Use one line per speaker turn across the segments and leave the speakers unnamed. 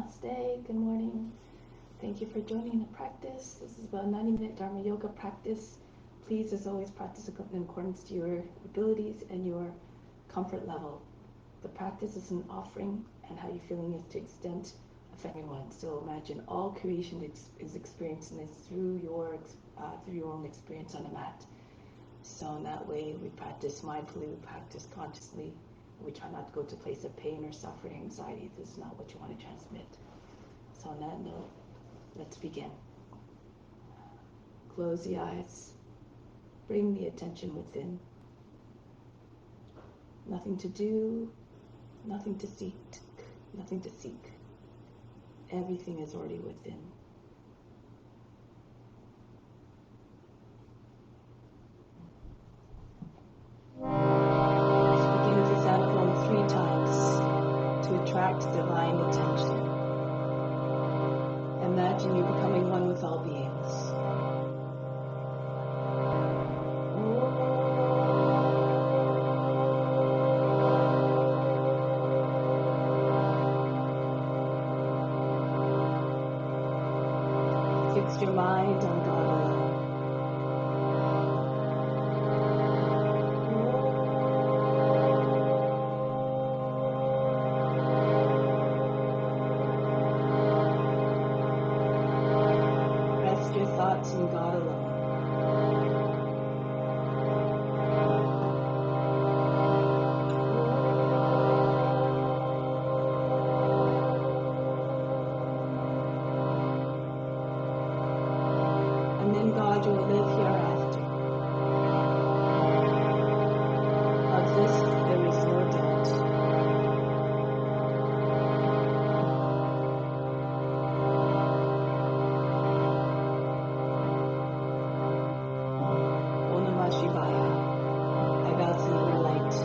Namaste, good morning. Thank you for joining the practice. This is about a 90-minute Dharma yoga practice. Please, as always, practice in accordance to your abilities and your comfort level. The practice is an offering, and how you're feeling is to extent of everyone. So imagine all creation is experiencing this through your own experience on the mat. So in that way, we practice mindfully, we practice consciously. We try not to go to a place of pain or suffering, anxiety. This is not what you want to transmit. So on that note, let's begin. Close the eyes. Bring the attention within. Nothing to do, nothing to seek, nothing to seek. Everything is already within. Begin with the xylophone 3 times to attract divine attention. Imagine you becoming one with all beings. Fix your mind on God alone. Rest your thoughts in God alone. And then God, you will live hereafter. Of this there is no doubt. Om Namah Shivaya. I vow to live in light.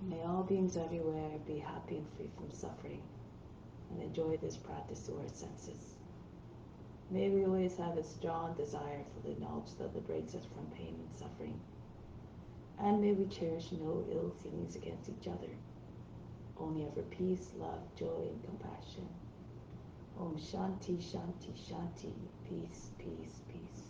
May all beings everywhere be happy and free from suffering. and enjoy this practice through our senses. May we always have a strong desire for the knowledge that liberates us from pain and suffering. And may we cherish no ill feelings against each other, only ever peace, love, joy, and compassion. Om Shanti, Shanti, Shanti. Peace, peace, peace.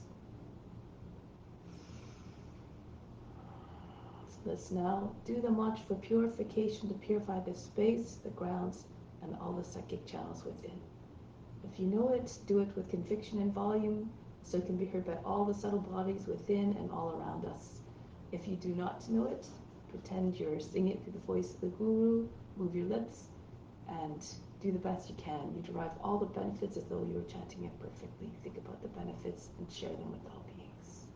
So let's now do the mantra for purification to purify the space, the grounds, and all the psychic channels within. If you know it, do it with conviction and volume so it can be heard by all the subtle bodies within and all around us. If you do not know it, pretend you're singing it through the voice of the Guru, move your lips, and do the best you can. You derive all the benefits as though you were chanting it perfectly. Think about the benefits and share them with all beings.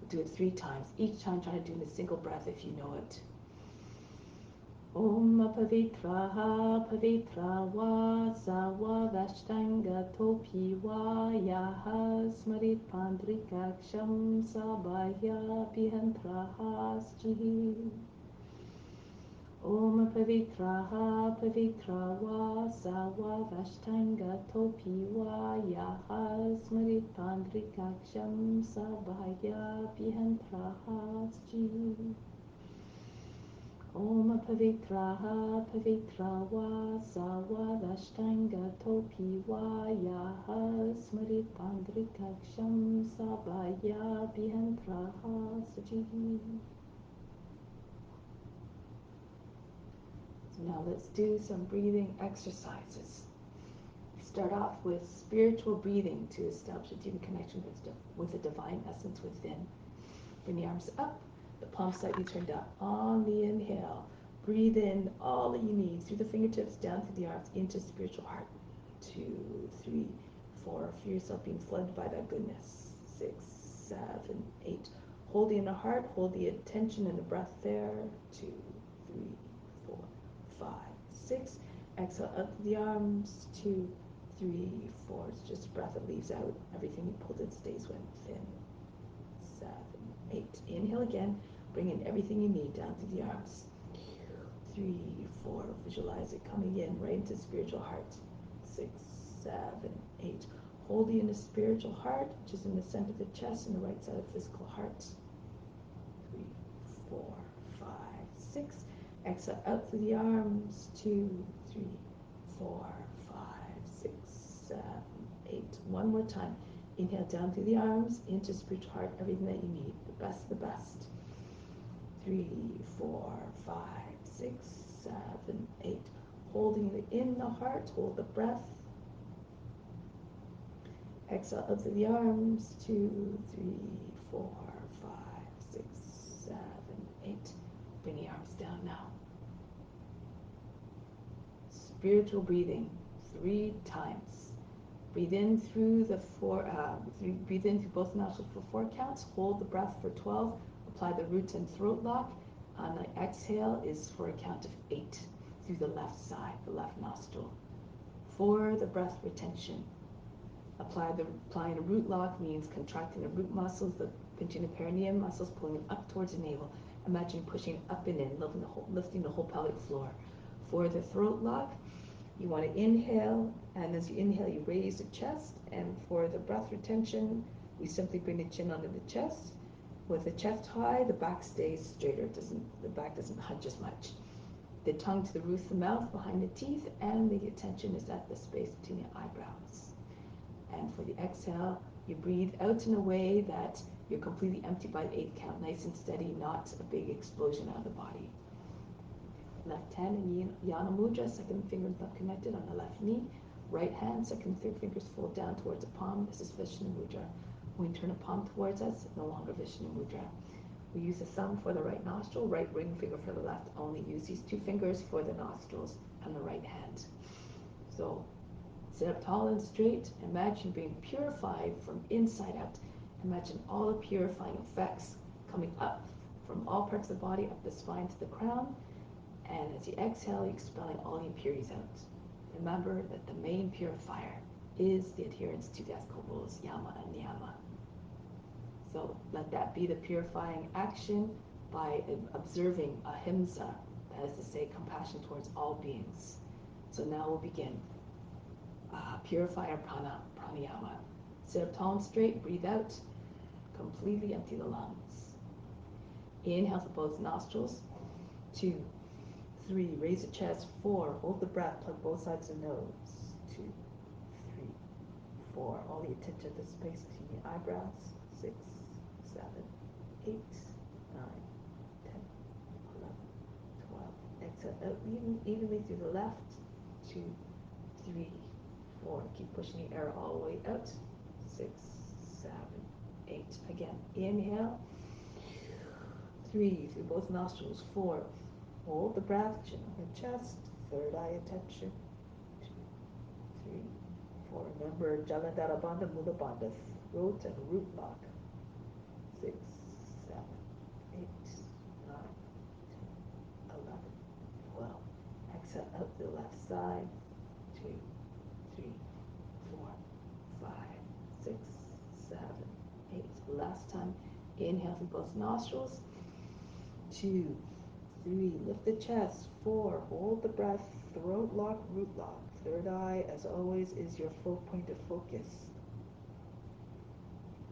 Do it 3 times. Each time try to do it in a single breath if you know it. Om Pavitraha Pavitra Va Sawa Vashtanga Topi Va Yaha Smarit Pandrikaksham Sabaya Pihantraha Sjihi. Om Pavitraha Pavitra Va Sawa Vashtanga Topi Va Yaha Smarit Pandrikaksham Sabaya Pihantraha Sjihi. Om Pavitraha Pavitra Va Sawa Vashtanga Topi Va Yaha Smarit Pandrikaksham Sabaya Pihantraha Sajihi. So now let's do some breathing exercises. Start off with spiritual breathing to establish a deep connection with the divine essence within. Bring the arms up, the palms slightly turned up. On the inhale, breathe in all that you need through the fingertips, down through the arms, into spiritual heart. 2, 3, 4. Feel yourself being flooded by that goodness. 6, 7, 8. Hold in the heart, hold the attention and the breath there. 2, 3, 4, 5, 6. Exhale out through the arms. 2, 3, 4. It's just a breath that leaves out. Everything you pulled in stays within. 7, 8. Inhale again. Bring in everything you need down through the arms. 3, 4. Visualize it coming in right into spiritual heart. 6, 7, 8. Holding in the spiritual heart, which is in the center of the chest and the right side of the physical heart. 3, 4, 5, 6. Exhale out through the arms. 2, 3, 4, 5, 6, 7, 8. One more time. Inhale down through the arms, into spiritual heart, everything that you need. The best, the best. 3, 4, 5, 6, 7, 8. Holding it in the heart, hold the breath. Exhale out through the arms. 2, 3, 4, 5, 6, 7, 8. Bring the arms down now. Spiritual breathing 3 times. Breathe in through the breathe in through both nostrils for 4 counts. Hold the breath for 12. Apply the root and throat lock. On the exhale is for a count of 8 through the left side, the left nostril. For the breath retention, applying a root lock means contracting the root muscles, the pinching the perineum muscles, pulling them up towards the navel. Imagine pushing up and in, lifting the whole pelvic floor. For the throat lock, you want to inhale, and as you inhale, you raise the chest. And for the breath retention, we simply bring the chin under the chest. With the chest high, the back stays straighter. The back doesn't hunch as much. The tongue to the roof of the mouth, behind the teeth, and the attention is at the space between the eyebrows. And for the exhale, you breathe out in a way that you're completely empty by the 8th count, nice and steady, not a big explosion out of the body. Left hand in Yana Mudra, second finger and thumb connected on the left knee. Right hand, second and third fingers fold down towards the palm. This is Vishnu Mudra. When we turn a palm towards us, no longer Vishnu Mudra. We use the thumb for the right nostril, right ring finger for the left. Only use these 2 fingers for the nostrils and the right hand. So sit up tall and straight. Imagine being purified from inside out. Imagine all the purifying effects coming up from all parts of the body, up the spine to the crown. And as you exhale, you're expelling all the impurities out. Remember that the main purifier is the adherence to the ethical rules, yama and niyama. So let that be the purifying action by observing ahimsa, that is to say, compassion towards all beings. So now we'll begin. Purify our pranayama. Sit up tall and straight, breathe out, completely empty the lungs. Inhale through both nostrils. 2, 3, raise the chest. 4, hold the breath, plug both sides of the nose. 2, 3, 4, all the attention to the space between the eyebrows. 6, 7, 8, 9, 10, 11, 12. Exhale out evenly through the left. 2, 3, 4. Keep pushing the air all the way out. 6, 7, 8. Again, inhale. 3, through both nostrils. 4, hold the breath, chin on the chest, third eye attention. 2, 3, 4. Remember, Jalandhara Bandha, Mula Bandha, throat and root lock. 6, 7, 8, 9, 10, 11, 12. Exhale out the left side. 2, 3, 4, 5, 6, 7, 8. Last time. Inhale through both nostrils. 2, 3, lift the chest. 4, hold the breath, throat lock, root lock. Third eye, as always, is your full point of focus.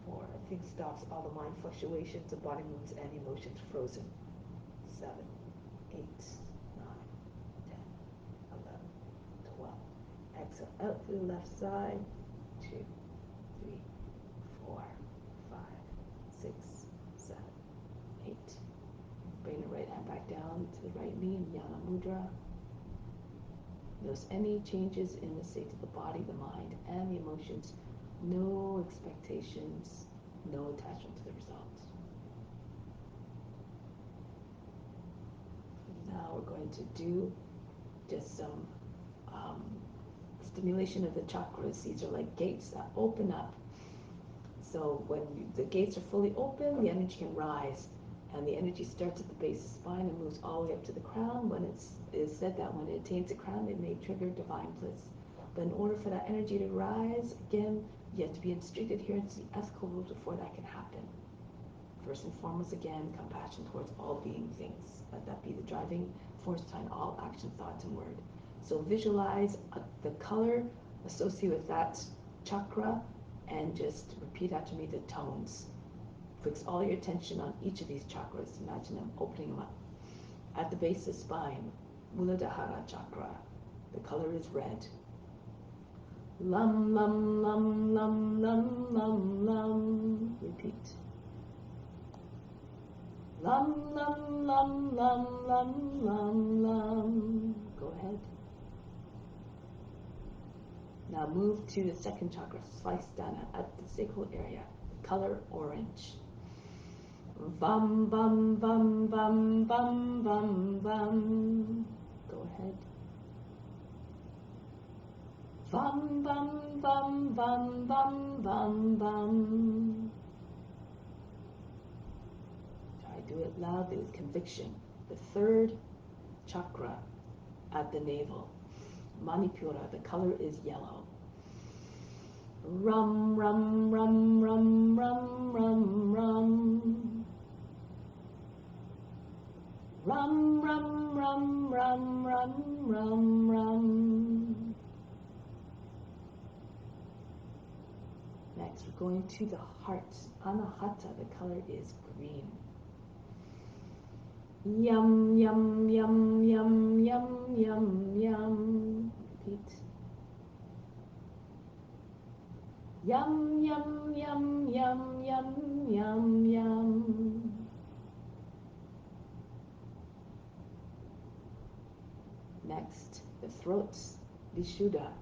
4, everything stops, all the mind fluctuations, the body moves, and emotions frozen. 7, 8, 9, 10, 11, 12. Exhale out to the left side. 2, 3, 4, 5, 6, 7, 8. Bring the right hand back down to the right knee in Yana Mudra. Notice any changes in the state of the body, the mind, and the emotions. No expectations, no attachment to the results. Now we're going to do just some stimulation of the chakras. These are like gates that open up. So when the gates are fully open, the energy can rise. And the energy starts at the base of the spine and moves all the way up to the crown. When it is said that when it attains the crown, it may trigger divine bliss. But in order for that energy to rise, again, you have to be in strict adherence to the ethical rules before that can happen. First and foremost, again, compassion towards all being things. Let that be the driving force behind all action, thoughts, and word. So visualize the color associated with that chakra and just repeat after me the tones. Fix all your attention on each of these chakras. Imagine them, opening them up. At the base of the spine, Muladhara chakra. The color is red. Lam, lam, lam, lam, lam, lam, lam. Repeat. Lam, lam, lam, lam, lam, lam, lam. Go ahead. Now move to the second chakra, Svaisthana, at the sacral area. Color orange. Bum, bum, bum, bum, bum, bum, bum. Go ahead. Bum, bum, bum, bum, bum, bum, bum. Try to do it loudly with conviction. The third chakra at the navel, Manipura, the color is yellow. Rum, rum, rum, rum, rum, rum, rum. Rum, rum, rum, rum, rum, rum, rum. Next, we're going to the heart. Anahata, the color is green. Yum, yum, yum, yum, yum, yum, yum. Repeat. Yum, yum, yum, yum, yum, yum, yum. Next, the throat, Vishuddha.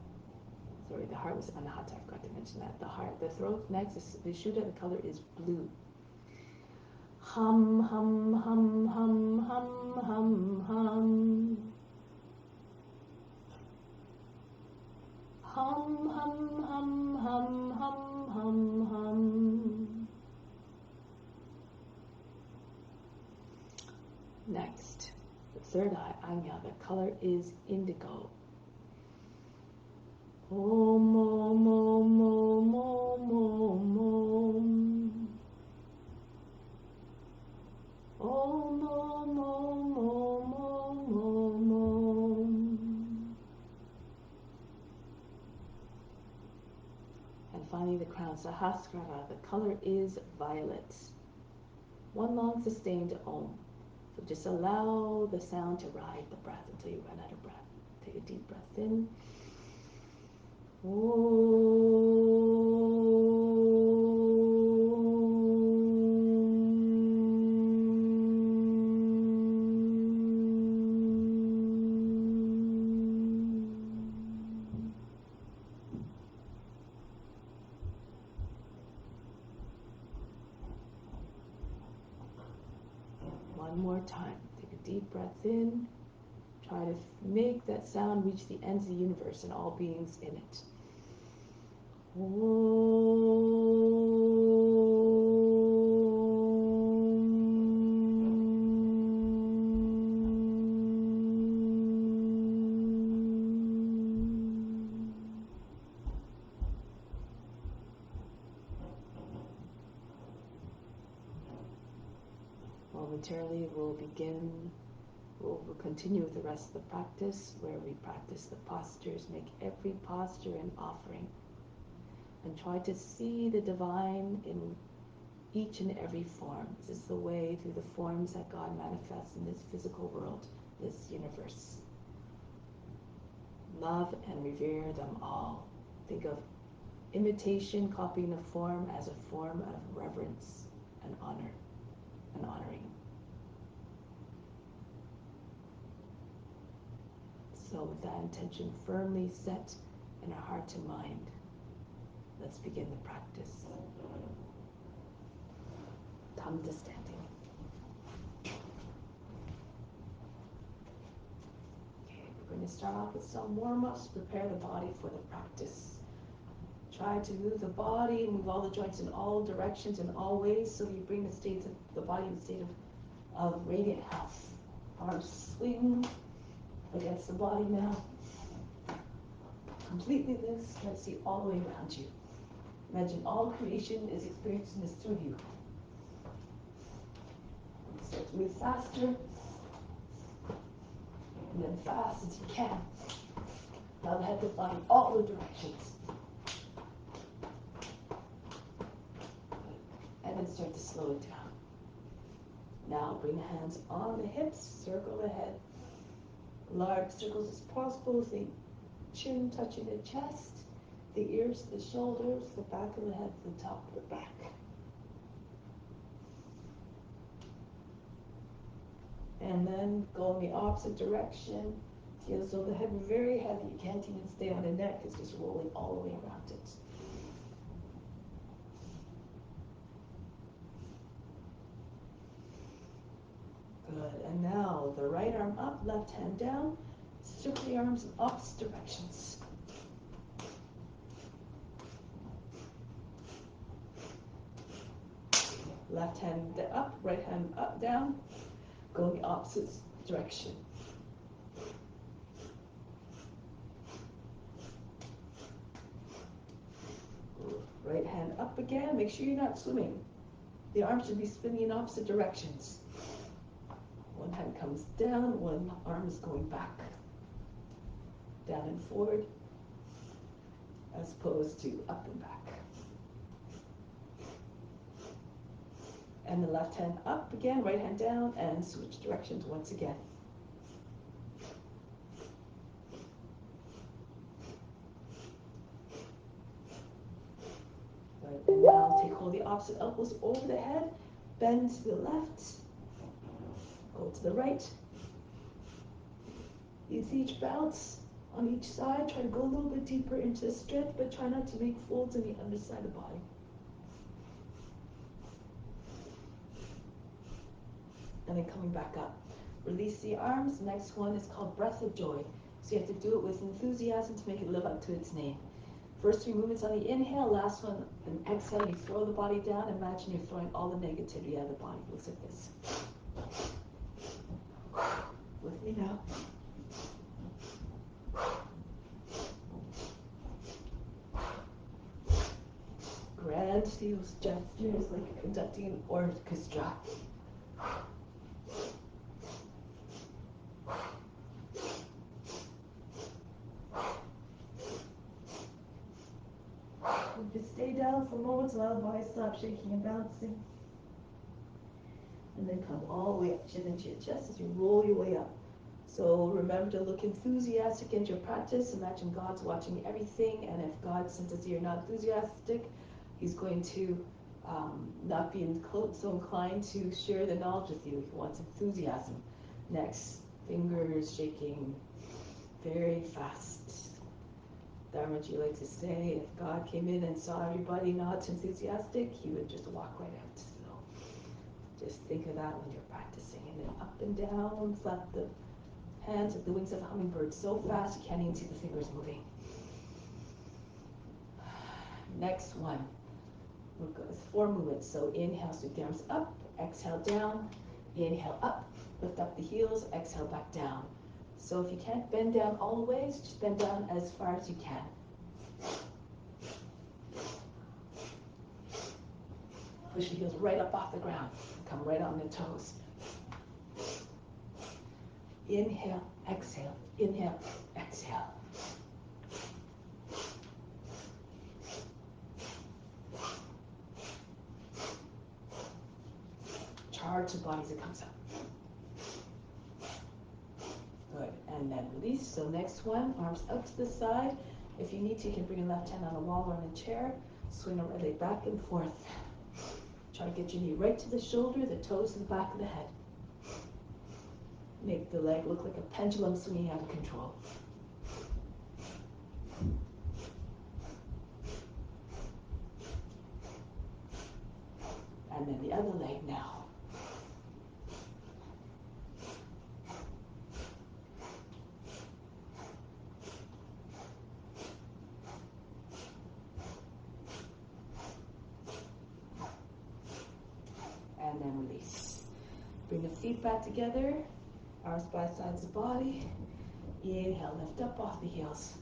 Sorry, the heart was Anahata, I forgot to mention that. The throat next is Vishuddha, the color is blue. Hum, hum, hum, hum, hum, hum, hum. Hum, hum, hum, hum, hum, hum, hum. Next, the third eye, Anya, the color is indigo. Om, om, om, om, om, om, om. Om, om, om, om, om, om, om. sound Sahasrara. The color is violet. One long sustained Om. So just allow the sound to ride the breath until you run out of breath. Take a deep breath in. One more time. Take a deep breath in. Try to make that sound reach the ends of the universe and all beings in it. Momentarily we'll continue with the rest of the practice, where we practice the postures, make every posture an offering, and try to see the divine in each and every form. This is the way through the forms that God manifests in this physical world, this universe. Love and revere them all. Think of imitation, copying a form as a form of reverence and honor and honoring. So with that intention firmly set in our heart and mind, let's begin the practice. Come to standing. Okay, we're going to start off with some warm-ups, prepare the body for the practice. Try to move the body, move all the joints in all directions and all ways, so you bring the body in a state of radiant health. Arms swing against the body now. Completely loose. Try to see all the way around you. Imagine all creation is experiencing this through you. Start to move faster, and then fast as you can. Allow the head to fly in all the directions. And then start to slow it down. Now bring the hands on the hips, circle the head. Large circles as possible, with the chin touching the chest, the ears to the shoulders, the back of the head to the top of the back. And then go in the opposite direction. Feel as though the head is very heavy. You can't even stay on the neck. It's just rolling all the way around it. Good. And now the right arm up, left hand down. Circle the arms in opposite directions. Left hand up, right hand up, down. Go in the opposite direction. Right hand up again. Make sure you're not swimming. The arms should be spinning in opposite directions. One hand comes down, one arm is going back. Down and forward, as opposed to up and back. And the left hand up again, right hand down, and switch directions once again. Good. And now take hold of the opposite elbows over the head, bend to the left, go to the right. Use each bounce on each side. Try to go a little bit deeper into strength, but try not to make folds in the underside of the body. And then coming back up. Release the arms. The next one is called Breath of Joy. So you have to do it with enthusiasm to make it live up to its name. First 3 movements on the inhale, last one on exhale. You throw the body down. Imagine you're throwing all the negativity out of the body. It looks like this. With me now. Grand those gestures like you're conducting an orchestra. Just Stay down for moments while the body stops shaking and bouncing. And then come all the way up, chin into your chest as you roll your way up. So remember to look enthusiastic into your practice. Imagine God's watching everything, and if God senses you're not enthusiastic, He's going to not be so inclined to share the knowledge with you. He wants enthusiasm. Next, fingers shaking very fast. Dharma, would you like to say, if God came in and saw everybody not enthusiastic, He would just walk right out. So just think of that when you're practicing. And then up and down, flap the hands like the wings of a hummingbird so fast you can't even see the fingers moving. Next one. We'll go with 4 movements. So inhale, sweep the arms up, exhale down, inhale up, lift up the heels, exhale back down. So if you can't bend down all the way, just bend down as far as you can. Push the heels right up off the ground. Come right on the toes. Inhale, exhale, inhale, exhale. Charge the body as it comes up. Good, and then release. So next one, arms up to the side. If you need to, you can bring your left hand on a wall or on a chair. Swing the right leg back and forth. Try to get your knee right to the shoulder, the toes to the back of the head. Make the leg look like a pendulum swinging out of control. And then the other leg now. And then release. Bring the feet back together, arms by sides of the body. Inhale, lift up off the heels.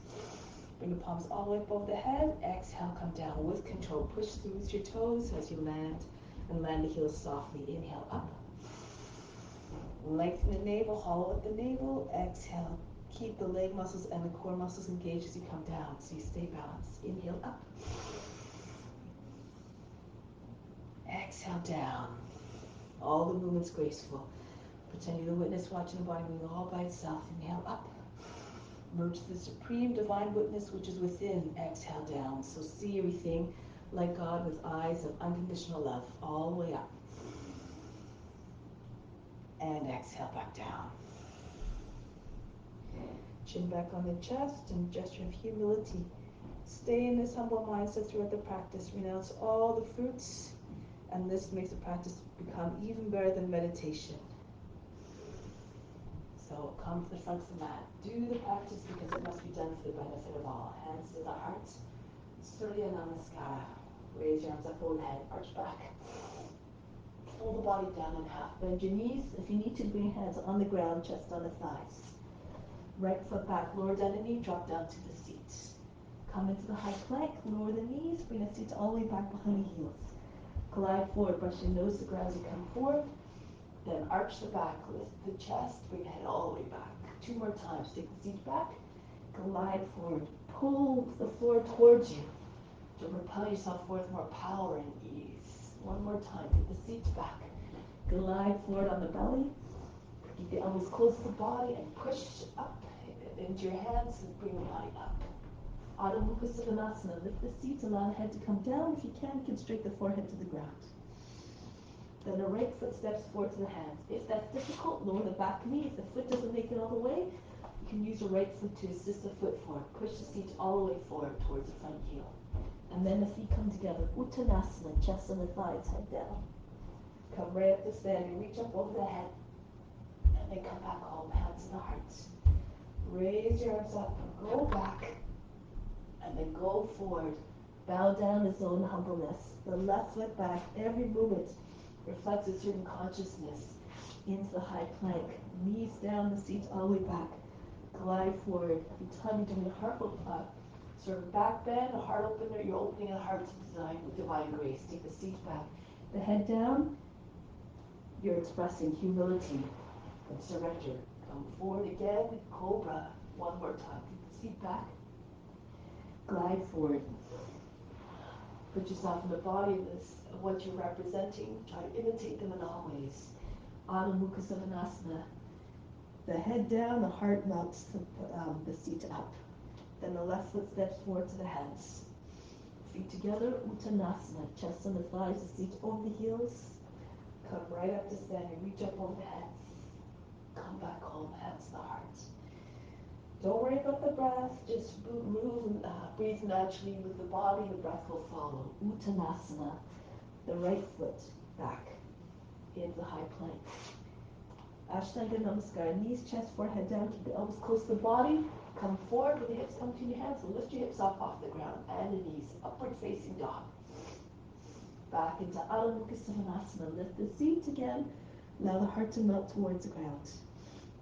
Bring the palms all the way up over the head. Exhale, come down with control. Push through with your toes as you land, and land the heels softly. Inhale up. Lengthen the navel, hollow out the navel. Exhale. Keep the leg muscles and the core muscles engaged as you come down, so you stay balanced. Inhale up. Exhale down. All the movements graceful. Pretend you're the witness watching the body move all by itself. Inhale up. Merge the supreme divine witness which is within. Exhale down. So see everything like God with eyes of unconditional love all the way up. And exhale back down. Chin back on the chest and gesture of humility. Stay in this humble mindset throughout the practice. Renounce all the fruits, and this makes the practice become even better than meditation. So come to the front of the mat. Do the practice because it must be done for the benefit of all. Hands to the heart. Surya Namaskara. Raise your arms up over the head. Arch back. Fold the body down in half. Bend your knees. If you need to, bring your hands on the ground, chest on the thighs. Right foot back, lower down the knee, drop down to the seat. Come into the high plank, lower the knees, bring the seat all the way back behind the heels. Glide forward, brush your nose to the ground as you come forward. Then arch the back, lift the chest, bring the head all the way back. 2 more times. Take the seat back, glide forward. Pull the floor towards you to propel yourself forth more power and ease. 1 more time. Take the seat back. Glide forward on the belly. Keep the elbows close to the body and push up into your hands and bring the body up. Adho Mukha Svanasana. Lift the seat, allow the head to come down. If you can straight the forehead to the ground. Then the right foot steps forward to the hands. If that's difficult, lower the back knee. If the foot doesn't make it all the way, you can use the right foot to assist the foot forward. Push the seat all the way forward towards the front heel. And then the feet come together. Uttanasana, chest on the thighs, head down. Come right up to standing. Reach up over the head. And then come back home, hands in the heart. Raise your arms up, go back, and then go forward. Bow down as though in humbleness. The left foot back, every movement reflects a certain consciousness into the high plank. Knees down, the seat all the way back. Glide forward. Every time you're doing a heart sort of back bend, a heart opener, you're opening a heart to divine grace. Take the seat back. The head down, you're expressing humility and surrender. Come forward again, cobra. 1 more time. Take the seat back. Glide forward. Put yourself in the body of this, of what you're representing. Try to imitate them in all ways. Adho Mukha Savasana. The head down, the heart melts the seat up. Then the left foot steps forward to the hands. Feet together, Uttanasana. Chest on the thighs, the seat over the heels. Come right up to standing, reach up over the head. Come back home, hands to the heart. Don't worry about the breath, just move, breathe naturally with the body, the breath will follow. Uttanasana, the right foot back into the high plank. Ashtanga Namaskar, knees, chest, forehead down, keep the elbows close to the body. Come forward with the hips come between your hands, so lift your hips up off the ground and the knees, upward facing dog. Back into Adho Mukha Savasana, lift the seat again, allow the heart to melt towards the ground.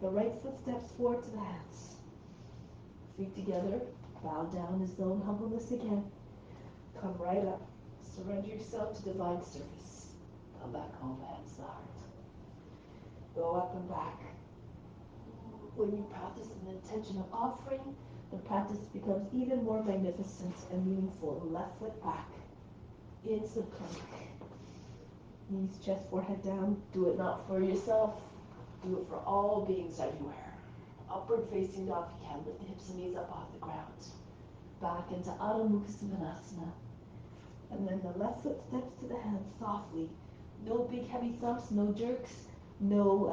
The right foot steps forward to the hands. Feet together, bow down as though in humbleness again. Come right up, surrender yourself to divine service. Come back home, hands to the heart. Go up and back. When you practice with an intention of offering, the practice becomes even more magnificent and meaningful. Left foot back, into the plank. Knees, chest, forehead down. Do it not for yourself, do it for all beings everywhere. Upward facing dog if you can. Lift the hips and knees up off the ground. Back into Adho Mukha Savasana. And then the left foot steps to the hands softly. No big heavy thumps, no jerks. No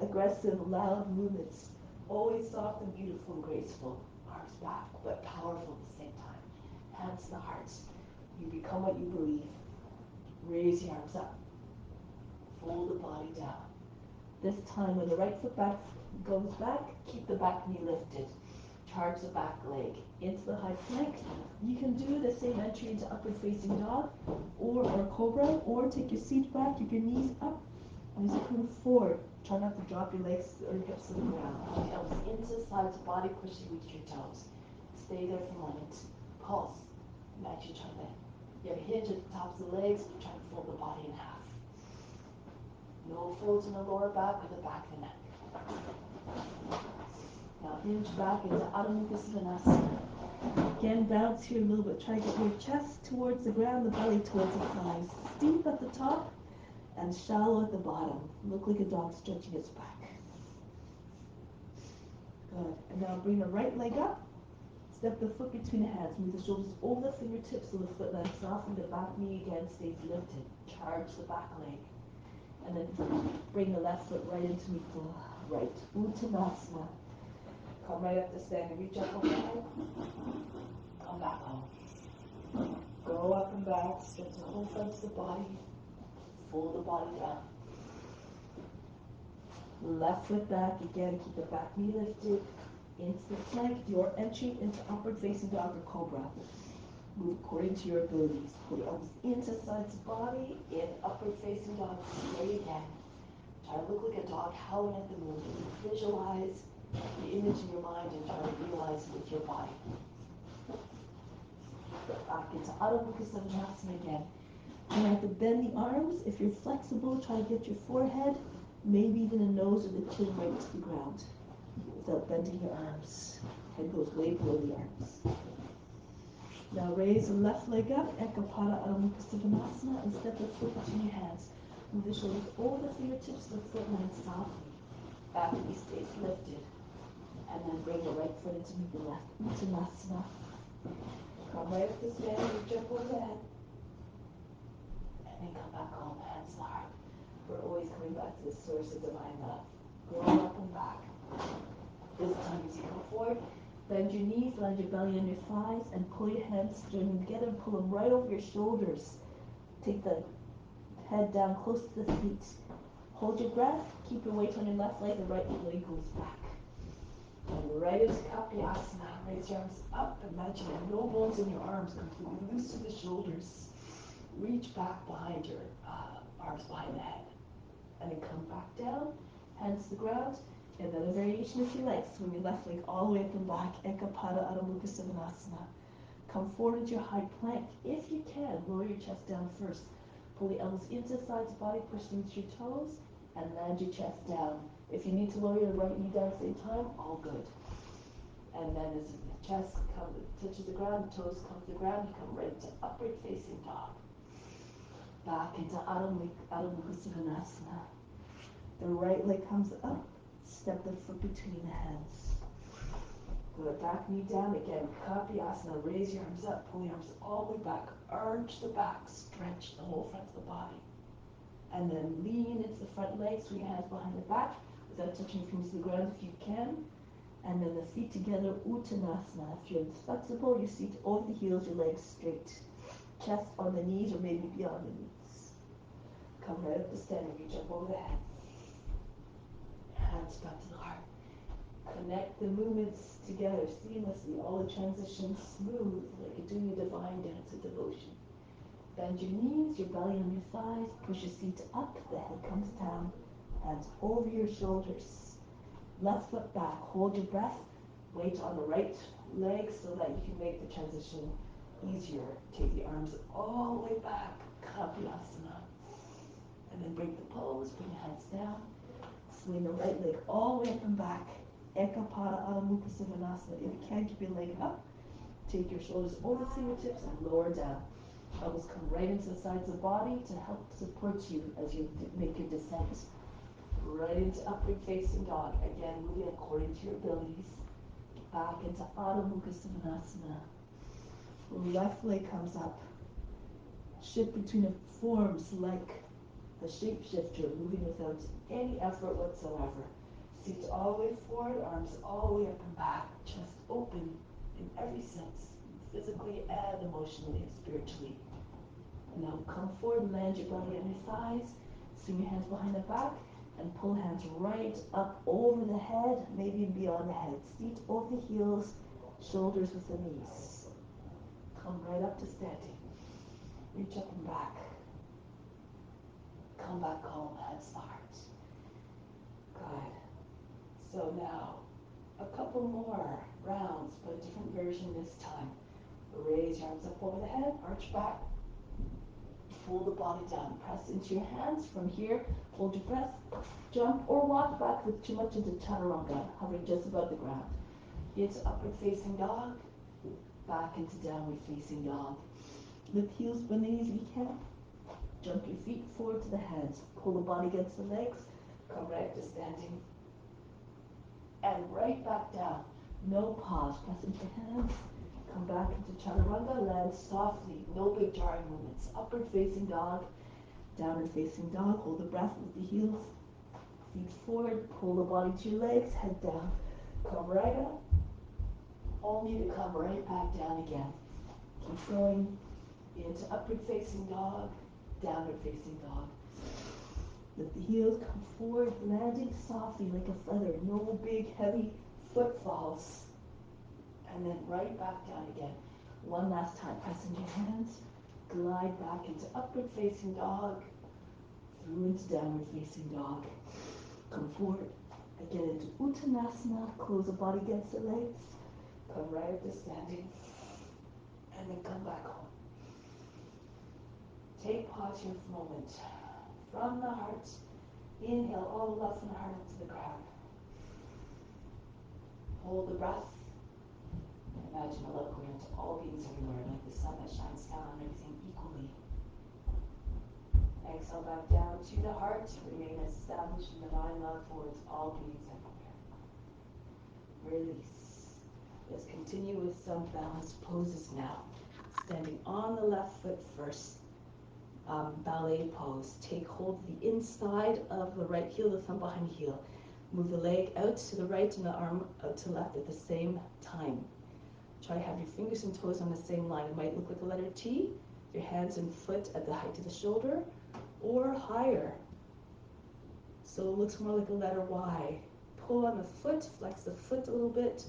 aggressive, loud movements. Always soft and beautiful and graceful. Arms back, but powerful at the same time. Hands to the heart. You become what you believe. Raise your arms up. Fold the body down. This time when the right foot back goes back, keep the back knee lifted. Charge the back leg into the high plank. You can do the same entry into upward facing dog or cobra, or take your seat back, keep your knees up. And as you come forward, try not to drop your legs or your hips to the ground. Elbows into the sides, body pushing with your toes. Stay there for a moment. Pulse. Imagine trying to, you have a hinge at the tops of the legs, but try to fold the body in half. No folds in the lower back or the back of the neck. Now hinge back into Adho Mukha Savasana. Again, bounce here a little bit. Try to get your chest towards the ground, the belly towards the thighs. Steep at the top and shallow at the bottom. Look like a dog stretching its back. Good. And now bring the right leg up. Step the foot between the hands. Move the shoulders over the fingertips so the foot lands softly. The back knee again stays lifted. Charge the back leg. And then bring the left foot right into the right. Uttanasana. Come right up to standing. Reach up overhead. Come back home. Go up and back. Stretch the whole front of the body. Fold the body down. Left foot back. Again, keep the back knee lifted. Into the plank. Your entry into upward facing dog or cobra. Move according to your abilities. Pull the elbows into sides of body. In upward facing dog. Stay again. Try to look like a dog howling at the moon. Visualize the image in your mind and try to realize it with your body. Back into Adho Mukha Savasana again. You have to bend the arms. If you're flexible, try to get your forehead, maybe even the nose or the chin right to the ground without bending your arms. Head goes way below the arms. Now raise the left leg up, Ekapada Adho Mukha Savasana, and step the foot between your hands. Move the shoulders over the fingertips, the foot lands softly. Back knee stays lifted. And then bring the right foot into the left. Uttanasana. Come right up this man, reach up over the head. And then come back home, hands to the heart. We're always coming back to the source of divine love. Go up and back. This time as you come forward, bend your knees, land your belly on your thighs, and pull your hands, join them together, and pull them right over your shoulders. Take the head down close to the feet. Hold your breath, keep your weight on your left leg, the right leg goes back. And right into Kapyasana. Raise your arms up. Imagine no bones in your arms, completely loose to the shoulders. Reach back behind your arms behind the head. And then come back down, hands to the ground. Another variation if you like. Swing your left leg all the way up and back. Ekapada Adho Mukha Savasana. Come forward into your high plank. If you can, lower your chest down first. Pull the elbows into the sides of the body, push them into your toes, and land your chest down. If you need to lower your right knee down at the same time, all good. And then as the chest touches the ground, the toes come to the ground, you come right to upward facing dog. Back into Adho Mukha Svanasana. The right leg comes up, step the foot between the hands. Good, back knee down again, Kapyasana, raise your arms up, pull your arms all the way back, arch the back, stretch the whole front of the body. And then lean into the front leg, swing your hands behind the back, without touching your fingers to the ground if you can. And then the feet together, Uttanasana. If you're flexible, your feet over the heels, your legs straight. Chest on the knees or maybe beyond the knees. Come right up to standing, reach up over the head. Hands back to the heart. Connect the movements together seamlessly, all the transitions smooth, like you're doing a divine dance of devotion. Bend your knees, your belly on your thighs, push your feet up, the head comes down, hands over your shoulders. Left foot back, hold your breath, weight on the right leg so that you can make the transition easier. Take the arms all the way back, Kapyasana. And then break the pose, bring your hands down. Swing the right leg all the way up and back. Ekapada Adho Mukha Svanasana. If you can, keep your leg up. Take your shoulders over the fingertips and lower down. Elbows come right into the sides of the body to help support you as you make your descent. Right into upward facing dog. Again, moving according to your abilities. Back into Adho Mukha Svanasana. Left leg comes up. Shift between the forms like a shapeshifter, moving without any effort whatsoever. Feet all the way forward, arms all the way up and back. Chest open in every sense, physically and emotionally and spiritually. Now come forward, land your belly on your thighs. Swing your hands behind the back. And pull hands right up over the head, maybe beyond the head. Feet over the heels, shoulders with the knees. Come right up to standing. Reach up and back. Come back home, hands to heart. Good. So now, a couple more rounds, but a different version this time. Raise your arms up over the head, arch back. Pull the body down, press into your hands. From here, hold your breath, jump or walk back with too much into chaturanga, hovering just above the ground. Into upward facing dog, back into downward facing dog. Lift heels, bend the knees if you can. Jump your feet forward to the hands. Pull the body against the legs. Come right to standing. And right back down. No pause. Press into hands. Come back into chaturanga. Land softly. No big jarring movements. Upward facing dog. Downward facing dog. Hold the breath with the heels. Feet forward. Pull the body to your legs. Head down. Come right up. Only to come right back down again. Keep going into upward facing dog. Downward facing dog. Let the heels come forward, landing softly like a feather. No big, heavy footfalls. And then right back down again. One last time. Press into your hands. Glide back into upward facing dog. Through into downward facing dog. Come forward. Again into Uttanasana. Close the body against the legs. Come right up to standing. And then come back home. Take pause here for a moment. From the heart, inhale all the love from the heart into the ground. Hold the breath. Imagine the love going into all beings everywhere, like the sun that shines down on everything equally. Exhale back down to the heart. Remain established in divine love towards all beings everywhere. Release. Let's continue with some balanced poses now. Standing on the left foot first. Ballet pose. Take hold of the inside of the right heel, the thumb behind the heel. Move the leg out to the right and the arm out to the left at the same time. Try to have your fingers and toes on the same line. It might look like a letter T, your hands and foot at the height of the shoulder, or higher. So it looks more like a letter Y. Pull on the foot, flex the foot a little bit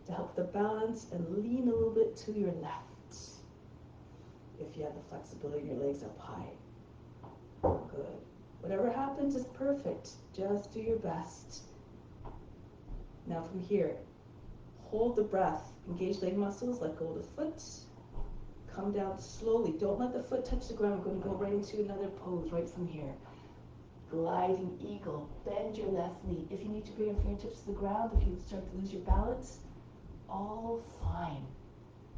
to help the balance, and lean a little bit to your left. If you have the flexibility, your legs up high. Good. Whatever happens is perfect. Just do your best. Now from here, hold the breath. Engage leg muscles, let go of the foot. Come down slowly. Don't let the foot touch the ground. We're going to go right into another pose right from here. Gliding eagle. Bend your left knee. If you need to bring your fingertips to the ground, if you start to lose your balance, all fine.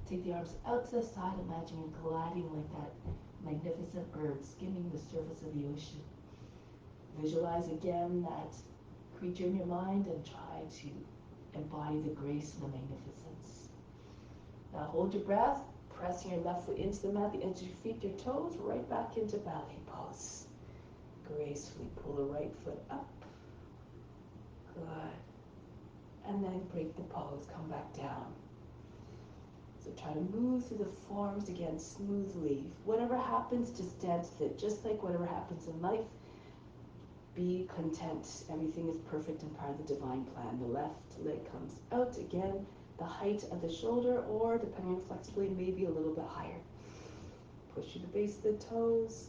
Take the arms out to the side, imagine you're gliding like that magnificent bird skimming the surface of the ocean. Visualize again that creature in your mind and try to embody the grace and the magnificence. Now hold your breath, pressing your left foot into the mat, the edge of your feet, your toes, right back into ballet pose. Gracefully pull the right foot up. Good. And then break the pose, come back down. So try to move through the forms again smoothly. Whatever happens, just dance with it. Just like whatever happens in life, be content. Everything is perfect and part of the divine plan. The left leg comes out again, the height of the shoulder, or depending on flexibility, maybe a little bit higher. Push through the base of the toes.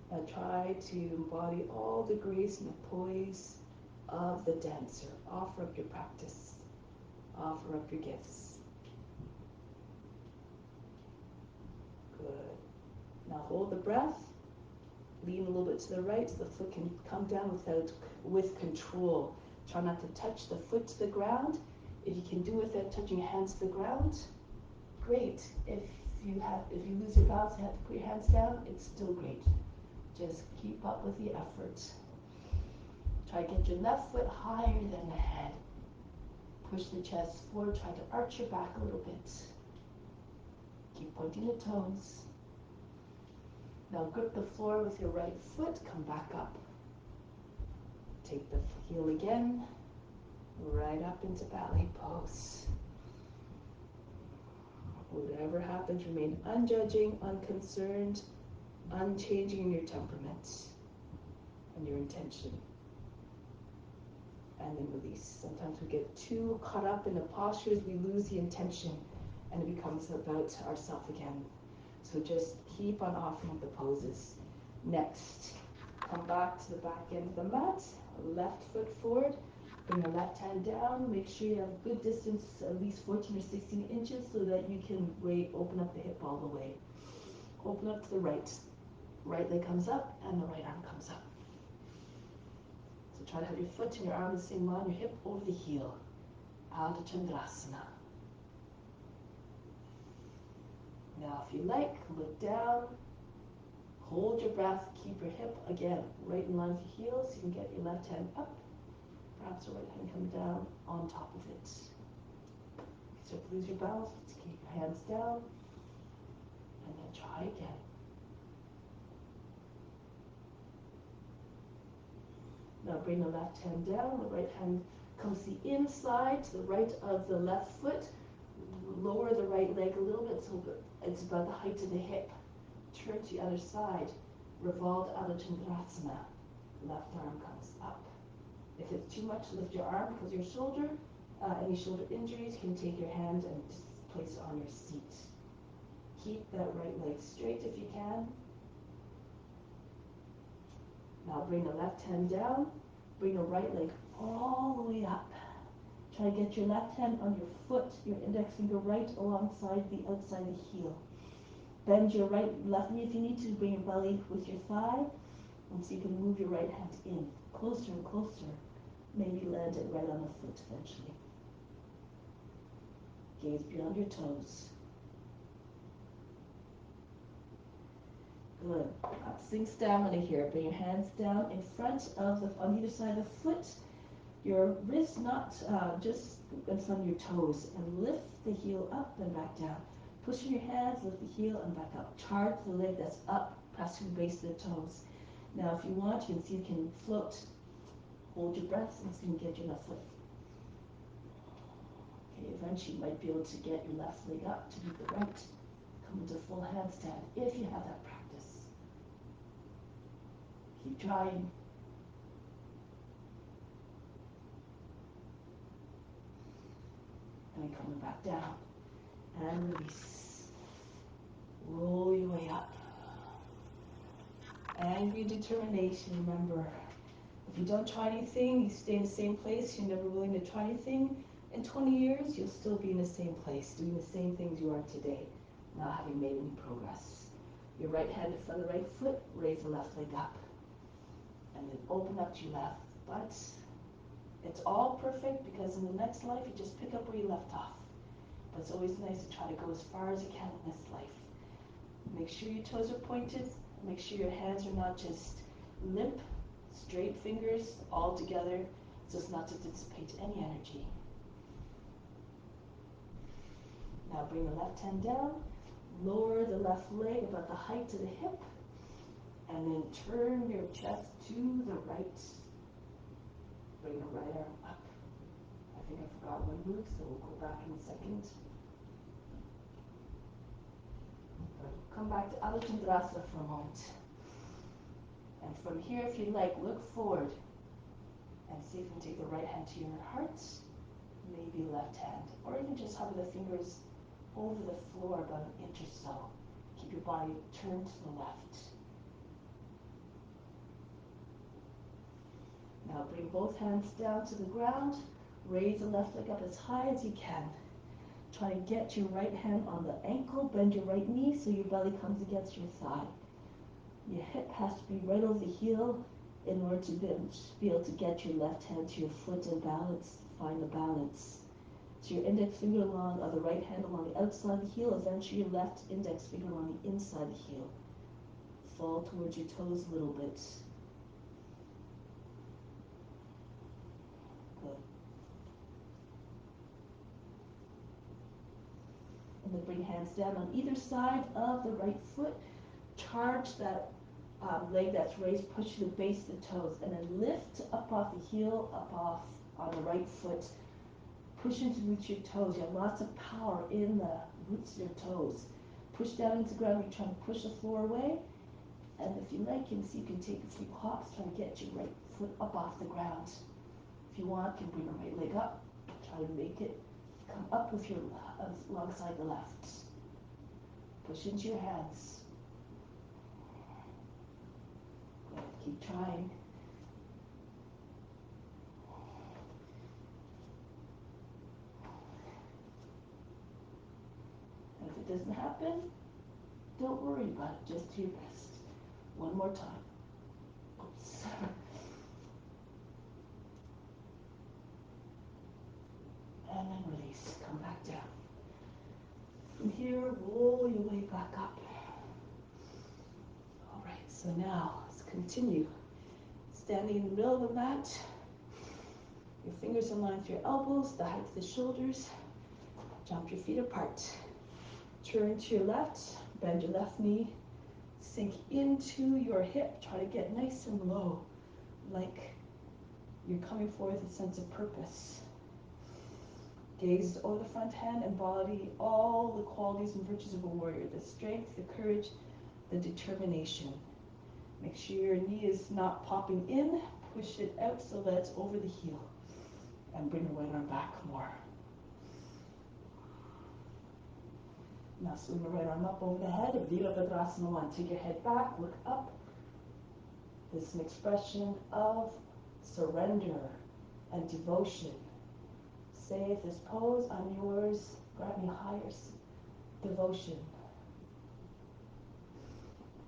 Now try to embody all the grace and the poise of the dancer. Offer up your practice. Offer up your gifts. Good. Now hold the breath. Lean a little bit to the right so the foot can come down with control. Try not to touch the foot to the ground. If you can do it without touching your hands to the ground, great. If you lose your balance and have to put your hands down, it's still great. Just keep up with the effort. Try to get your left foot higher than the head. Push the chest forward. Try to arch your back a little bit. Keep pointing the toes. Now grip the floor with your right foot. Come back up. Take the heel again. Right up into ballet pose. Whatever happens, remain unjudging, unconcerned, unchanging in your temperament and your intention. And then release. Sometimes we get too caught up in the postures, we lose the intention, and it becomes about ourselves again. So just keep on offering the poses. Next, come back to the back end of the mat, left foot forward, bring the left hand down, make sure you have a good distance, at least 14 or 16 inches, so that you can open up the hip all the way. Open up to the right. Right leg comes up and the right arm comes up. So try to have your foot and your arm the same line, your hip over the heel. Ardha Chandrasana. Now if you like, look down, hold your breath, keep your hip again right in line with your heel so you can get your left hand up, perhaps the right hand come down on top of it. If you start to lose your balance, just keep your hands down and then try again. Now bring the left hand down, the right hand comes to the inside, to the right of the left foot. Lower the right leg a little bit so it's about the height of the hip. Turn to the other side. Revolved Ardha Chandrasana. Left arm comes up. If it's too much, lift your arm because your shoulder, any shoulder injuries, you can take your hand and just place it on your seat. Keep that right leg straight if you can. Now bring the left hand down. Bring the right leg all the way up. Try to get your left hand on your foot, your index finger right alongside the outside of the heel. Bend your left knee if you need to. Bring your belly with your thigh. And so you can move your right hand in. Closer and closer. Maybe land it right on the foot eventually. Gaze beyond your toes. Good. Practicing stamina here. Bring your hands down in front of on either side of the foot. Your wrists not just in front of your toes, and lift the heel up and back down. Pushing your hands, lift the heel and back up. Charge the leg that's up, press through the base of the toes. Now if you want, you can see you can float. Hold your breath and see if you can get your left foot. Okay, eventually you might be able to get your left leg up to meet the right. Come into full handstand if you have that practice. Keep trying. And coming back down. And release. Roll your way up. Angry determination, remember. If you don't try anything, you stay in the same place, you're never willing to try anything, in 20 years, you'll still be in the same place, doing the same things you are today, not having made any progress. Your right hand in front of the right foot, raise the left leg up. And then open up to your left. But it's all perfect because in the next life, you just pick up where you left off. But it's always nice to try to go as far as you can in this life. Make sure your toes are pointed. Make sure your hands are not just limp, straight fingers all together, so as not to dissipate any energy. Now bring the left hand down, lower the left leg about the height of the hip, and then turn your chest to the right. Bring the right arm up. I think I forgot one move, so we'll go back in a second. Come back to Adho Chandrasana for a moment. And from here, if you like, look forward and see if you can take the right hand to your heart, maybe left hand, or even just hover the fingers over the floor about an inch or so. Keep your body turned to the left. Now bring both hands down to the ground. Raise the left leg up as high as you can. Try to get your right hand on the ankle. Bend your right knee so your belly comes against your thigh. Your hip has to be right over the heel in order to be able to get your left hand to your foot and balance. Find the balance. So your index finger along the right hand along the outside of the heel, eventually your left index finger along the inside of the heel. Fall towards your toes a little bit. Good. And then bring hands down on either side of the right foot. Charge that leg that's raised, push to the base of the toes, and then lift up off the heel, up off on the right foot. Push into the roots of your toes. You have lots of power in the roots of your toes. Push down into the ground. You're trying to push the floor away. And if you like, you can see you can take a few hops, try to get your right foot up off the ground. If you want, you can bring the right leg up. Try to make it come up with your alongside the left. Push into your hands. Good. Keep trying. And if it doesn't happen, don't worry about it. Just do your best. One more time. Oops. And then release. Come back down. From here, roll your way back up. All right, so now let's continue. Standing in the middle of the mat. Your fingers in line with your elbows, the height of the shoulders. Jump your feet apart. Turn to your left. Bend your left knee. Sink into your hip. Try to get nice and low, like you're coming forward with a sense of purpose. Gaze over the front hand, embody all the qualities and virtues of a warrior, the strength, the courage, the determination. Make sure your knee is not popping in. Push it out so that it's over the heel. And bring the right arm back more. Now swing the right arm up over the head. Virabhadrasana 1. Take your head back, look up. This is an expression of surrender and devotion. Say if this pose, I'm yours, grant me higher devotion.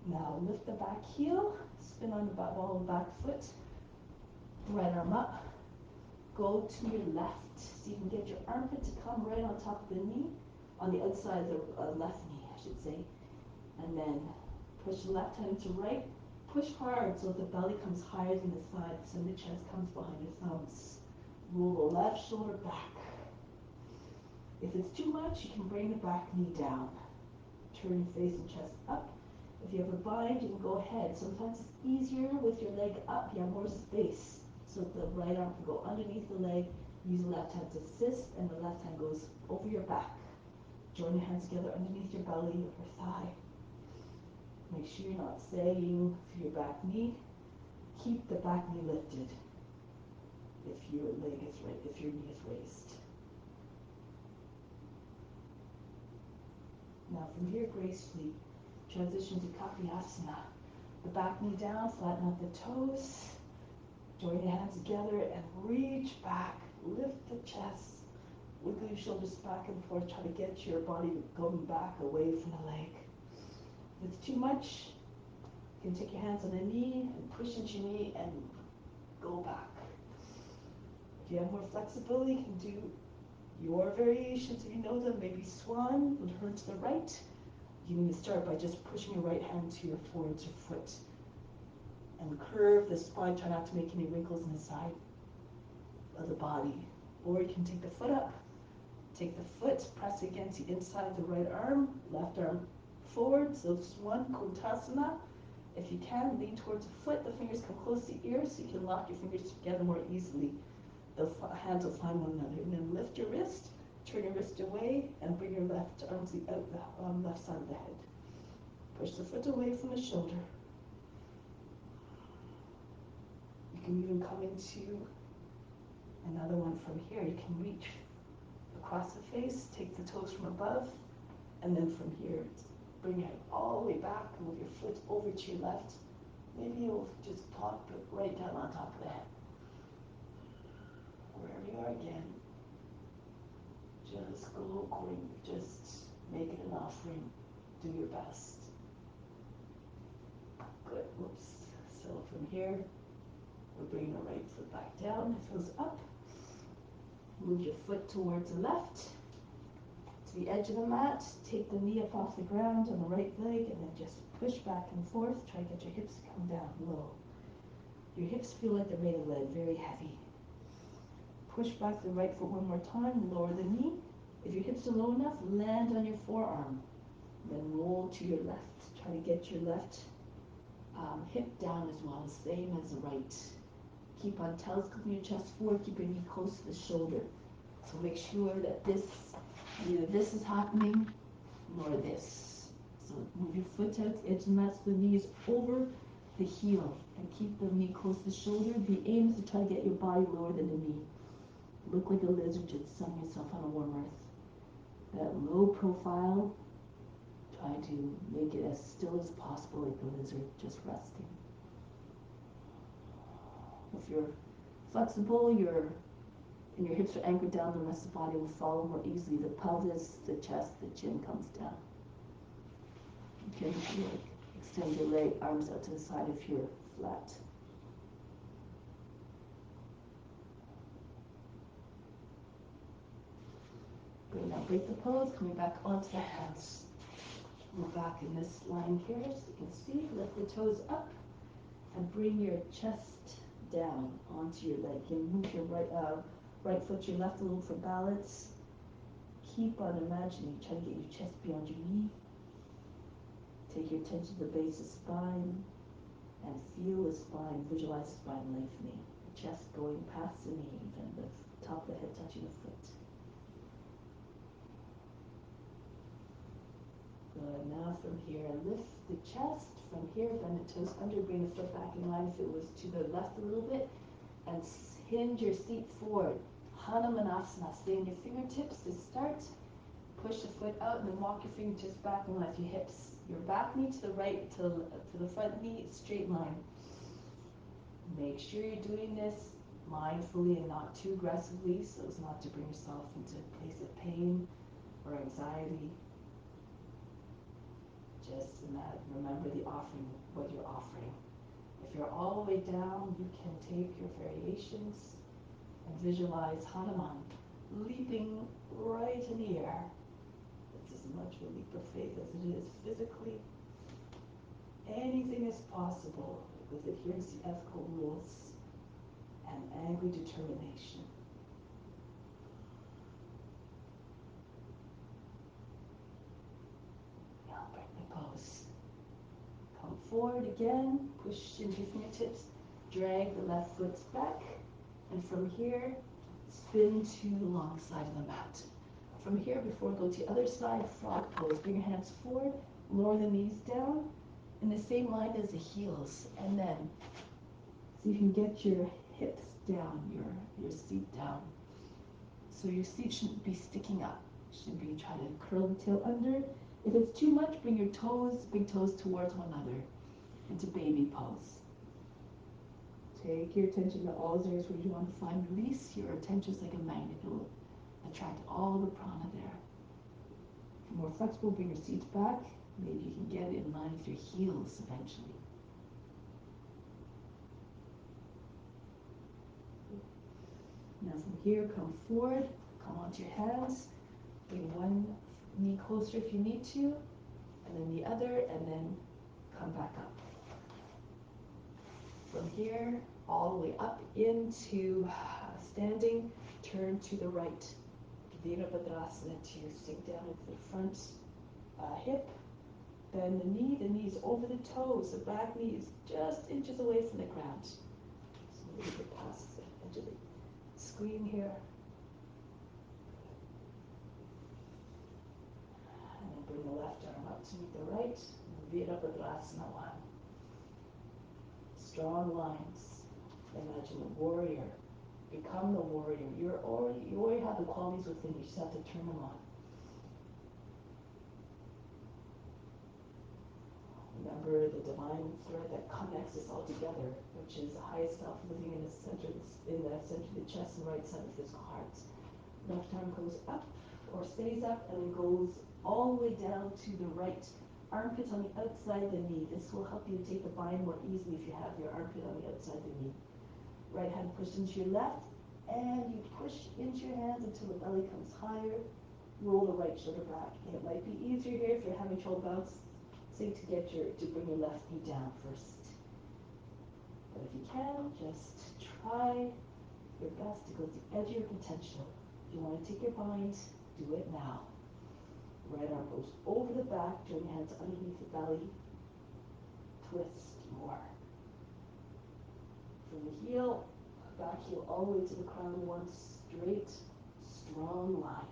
Now lift the back heel, spin on the ball of the back foot, right arm up, go to your left. So you can get your armpit to come right on top of the knee, on the outside of the left knee, I should say. And then push the left hand to right, push hard so that the belly comes higher than the thighs and the chest comes behind your thumbs. Roll the left shoulder back. If it's too much, you can bring the back knee down. Turn your face and chest up. If you have a bind, you can go ahead. Sometimes it's easier with your leg up. You have more space. So the right arm can go underneath the leg. Use the left hand to assist, and the left hand goes over your back. Join your hands together underneath your belly or your thigh. Make sure you're not sagging through your back knee. Keep the back knee lifted. If your leg is right, if your knee is raised. Now from here, gracefully, transition to Kapiyasana. The back knee down, flatten out the toes. Join your hands together and reach back. Lift the chest. Wiggle your shoulders back and forth. Try to get your body going back away from the leg. If it's too much, you can take your hands on the knee and push into your knee and go back. If you have more flexibility, you can do Your variations, if you know them, maybe swan, will turn to the right. You need to start by just pushing your right hand to your forward foot. And curve the spine, try not to make any wrinkles in the side of the body. Or you can take the foot up, take the foot, press against the inside of the right arm, left arm forward, so swan, Kontasana. If you can, lean towards the foot, the fingers come close to the ears so you can lock your fingers together more easily. The hands will find one another. And then lift your wrist, turn your wrist away, and bring your left arm to the left side of the head. Push the foot away from the shoulder. You can even come into another one from here. You can reach across the face, take the toes from above, and then from here, bring your head all the way back, move your foot over to your left. Maybe you'll just pop it right down on top of the head. Wherever you are again, just go according, just make it an offering. Do your best. Good, whoops. So from here, we're bringing the right foot back down, it goes up. Move your foot towards the left, to the edge of the mat. Take the knee up off the ground on the right leg, and then just push back and forth. Try to get your hips to come down low. Your hips feel like they're made of lead, very heavy. Push back the right foot one more time, lower the knee. If your hips are low enough, land on your forearm. Then roll to your left. Try to get your left hip down as well, same as the right. Keep on telescoping your chest forward, keep your knee close to the shoulder. So make sure that neither this is happening, nor this. So move your foot out to the edge of the mat so the knee is over the heel. And keep the knee close to the shoulder. The aim is to try to get your body lower than the knee. Look like a lizard just sunning yourself on a warm earth. That low profile, try to make it as still as possible, like the lizard, just resting. If you're flexible, and your hips are anchored down, the rest of the body will follow more easily. The pelvis, the chest, the chin comes down. You can extend your arms out to the side if you're flat. Now break the pose, coming back onto the hands. Move back in this line here so you can see. Lift the toes up and bring your chest down onto your leg. You can move your right foot to your left a little for balance. Keep on imagining, try to get your chest beyond your knee. Take your attention to the base of the spine and feel the spine, visualize the spine lengthening. The chest going past the knee, even the top of the head touching the foot. Good. Now from here, lift the chest. From here, bend the toes under, bring the foot back in line if it was to the left a little bit, and hinge your seat forward. Hanumanasana. Stay in your fingertips to start. Push the foot out and then walk your fingertips back in line with your hips. Your back knee to the right, to the front knee, straight line. Make sure you're doing this mindfully and not too aggressively, so as not to bring yourself into a place of pain or anxiety. Just remember the offering, what you're offering. If you're all the way down, you can take your variations and visualize Hanuman leaping right in the air. It's as much a leap of faith as it is physically. Anything is possible with adherence to ethical rules and angry determination. Now bring the pose. Come forward again, push into your fingertips, drag the left foot back, and from here, spin to the long side of the mat. From here, before we go to the other side, frog pose. Bring your hands forward, lower the knees down, in the same line as the heels, and then see if you can get your hips down, your seat down. So your seat shouldn't be sticking up. Should be trying to curl the tail under. If it's too much, bring your toes, big toes towards one another into baby pose. Take your attention to all those areas where you want to find release. Your attention is like a magnet. It will attract all the prana there. If you're more flexible, bring your seats back. Maybe you can get it in line with your heels eventually. Now from here, come forward, Come onto your hands. Bring one knee closer if you need to, and then the other, and then come back up. From here, all the way up into standing, turn to the right. Virabhadrasana to sink down into the front hip. Bend the knees over the toes. The back knee is just inches away from the ground. So a little bit past the edge of the screen here. And then bring the left arm up to meet the right. Virabhadrasana 1. Strong lines. Imagine a warrior. Become the warrior. You already have the qualities within you. You just have to turn them on. Remember the divine thread that connects us all together, which is the highest self living in the center of the chest and right side of the physical heart. Left arm goes up or stays up and then goes all the way down to the right. Armpit on the outside of the knee. This will help you take the bind more easily if you have your armpit on the outside of the knee. Right hand pushed into your left, and you push into your hands until the belly comes higher. Roll the right shoulder back. And it might be easier here if you're having trouble bouncing to bring your left knee down first. But if you can, just try your best to go to the edge of your potential. If you want to take your bind, do it now. Right arm goes over the back, join your hands underneath the belly. Twist more. From the heel, back heel all the way to the crown, one straight, strong line.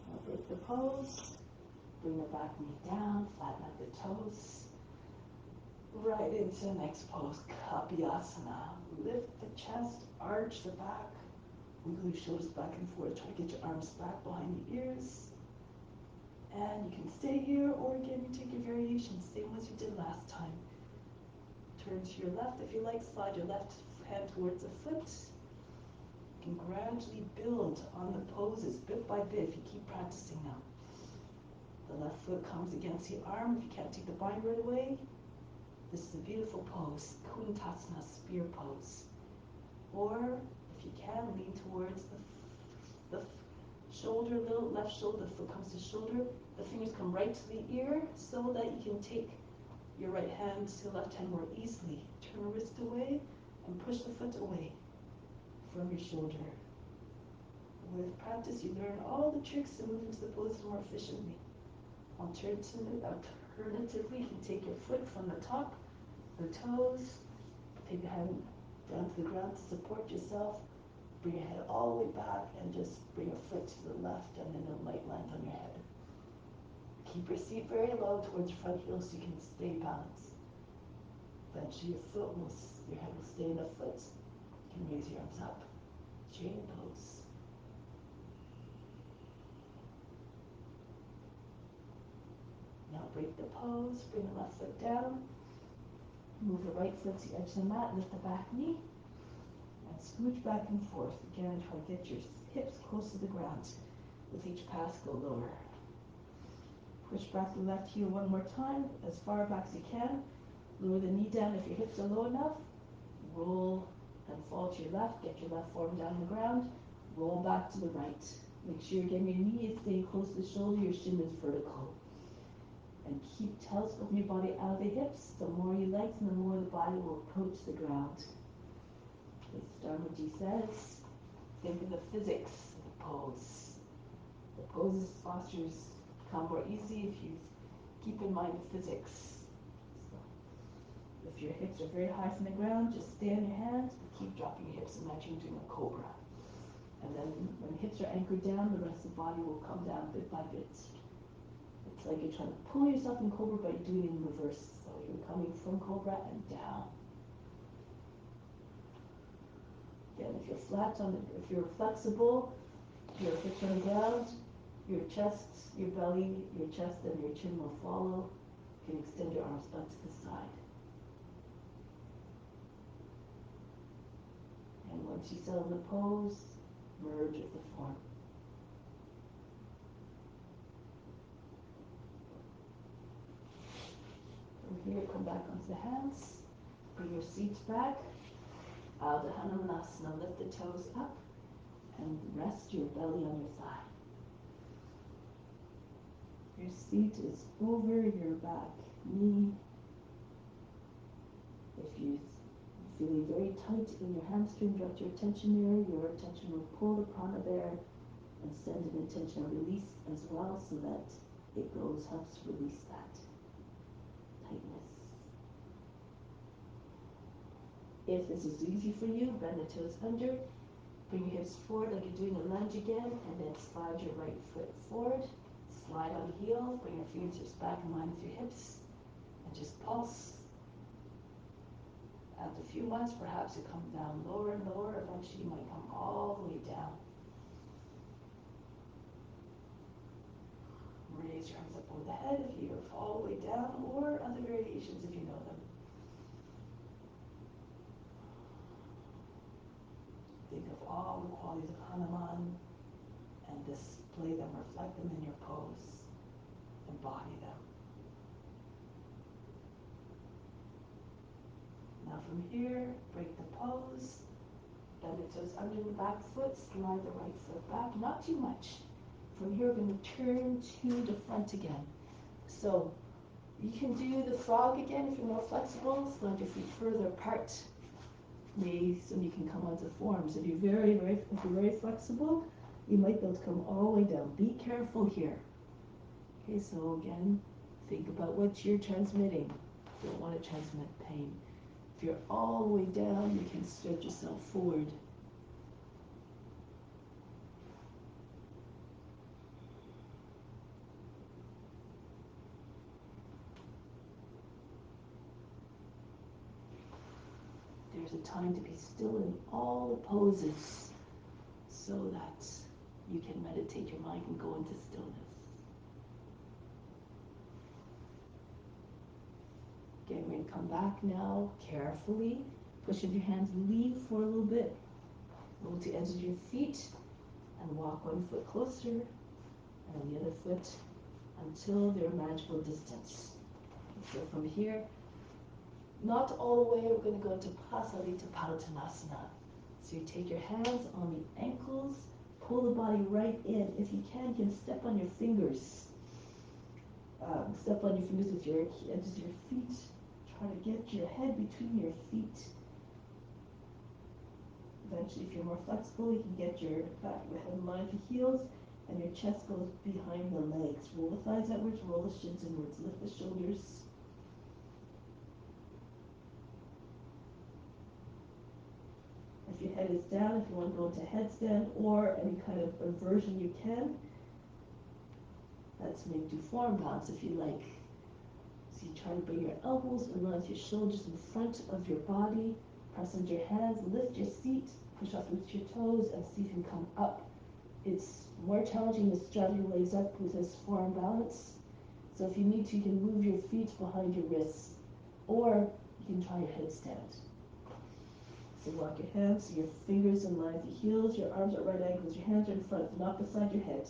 Now break the pose, bring the back knee down, flatten out the toes. Right into the next pose, Kapyasana. Lift the chest, arch the back, wiggle your shoulders back and forth. Try to get your arms back behind the ears. And you can stay here, or again, you take your variations, same as you did last time. Turn to your left if you like, slide your left hand towards the foot. You can gradually build on the poses, bit by bit, if you keep practicing them. The left foot comes against the arm. If you can't take the bind right away, this is a beautiful pose, Kuntasana, spear pose. Or, if you can, lean towards the shoulder, little left shoulder, the foot comes to shoulder, the fingers come right to the ear so that you can take your right hand to the left hand more easily. Turn the wrist away and push the foot away from your shoulder. With practice, you learn all the tricks to move into the poses more efficiently. Alternatively, you can take your foot from the top, the toes, take your hand down to the ground to support yourself. Bring your head all the way back and just bring a foot to the left, and then it might land on your head. Keep your seat very low towards your front heel so you can stay balanced. Eventually your head will stay in the foot. You can raise your arms up. Straighten pose. Now break the pose, bring the left foot down. Move the right foot to the edge of the mat, lift the back knee. And scooch back and forth. Again, try to get your hips close to the ground. With each pass, go lower. Push back the left heel one more time, as far back as you can. Lower the knee down if your hips are low enough. Roll and fall to your left. Get your left forearm down on the ground. Roll back to the right. Make sure again your knee is staying close to the shoulder, your shin is vertical. And keep telescoping your body out of the hips. The more you lengthen, the more the body will approach the ground. As Dharmaji says, think of the physics of the pose. The poses, postures come more easy if you keep in mind the physics. So, if your hips are very high from the ground, just stay on your hands, but keep dropping your hips. Imagine doing a cobra. And then when hips are anchored down, the rest of the body will come down bit by bit. It's like you're trying to pull yourself in cobra, but you're doing it in reverse. So you're coming from cobra and down. Again, if you're if you're flexible, your hips on the ground, your chest, your belly, your chest, and your chin will follow. You can extend your arms back to the side. And once you settle the pose, merge with the form. From here, come back onto the hands. Bring your seat back. Adho Hanumanasana. Lift the toes up and rest your belly on your thigh. Your seat is over your back knee. If you're feeling very tight in your hamstring, direct your attention there. Your attention will pull the prana there and send an intention of release as well so that it helps release that tightness. If this is easy for you, bend the toes under, bring your hips forward like you're doing a lunge again, and then slide your right foot forward, slide on the heel, bring your fingertips back in line with your hips, and just pulse. After a few months, perhaps you come down lower and lower. Eventually, you might come all the way down. Raise your arms up over the head if you fall all the way down, or other variations if you know them. Think of all the qualities of Hanuman and display them, reflect them in your pose, embody them. Now from here, break the pose, bend the toes under the back foot, slide the right foot back, not too much. From here, we're going to turn to the front again. So you can do the frog again if you're more flexible. Slide your feet further apart, so you can come onto forms. If you're very flexible, you might be able to come all the way down. Be careful here. Okay, so again, think about what you're transmitting. You don't want to transmit pain. If you're all the way down, you can stretch yourself forward. There's a time to be still in all the poses so that you can meditate, your mind can go into stillness. Again, we're going to come back now carefully. Push up your hands, lean for a little bit. Roll to the edges of your feet and walk one foot closer and then the other foot until they're a manageable distance. So from here, not all the way, we're going to go into Pasarita Padottanasana. So you take your hands on the ankles, pull the body right in. If you can step on your fingers. Step on your fingers with your edges of your feet. Try to get your head between your feet. Eventually, if you're more flexible, you can get your back head in line with your heels, and your chest goes behind the legs. Roll the thighs outwards, roll the shins inwards, lift the shoulders. If your head is down, if you want to go into headstand or any kind of inversion, you can. Let's maybe do forearm balance if you like. So you try to bring your elbows around your shoulders in front of your body. Press into your hands, lift your seat, push off with your toes, and see if you can come up. It's more challenging to straddle your legs up with this forearm balance. So if you need to, you can move your feet behind your wrists, or you can try your headstand. So walk your hands, your fingers in line with your heels, your arms at right angles, your hands are in front, not beside your head.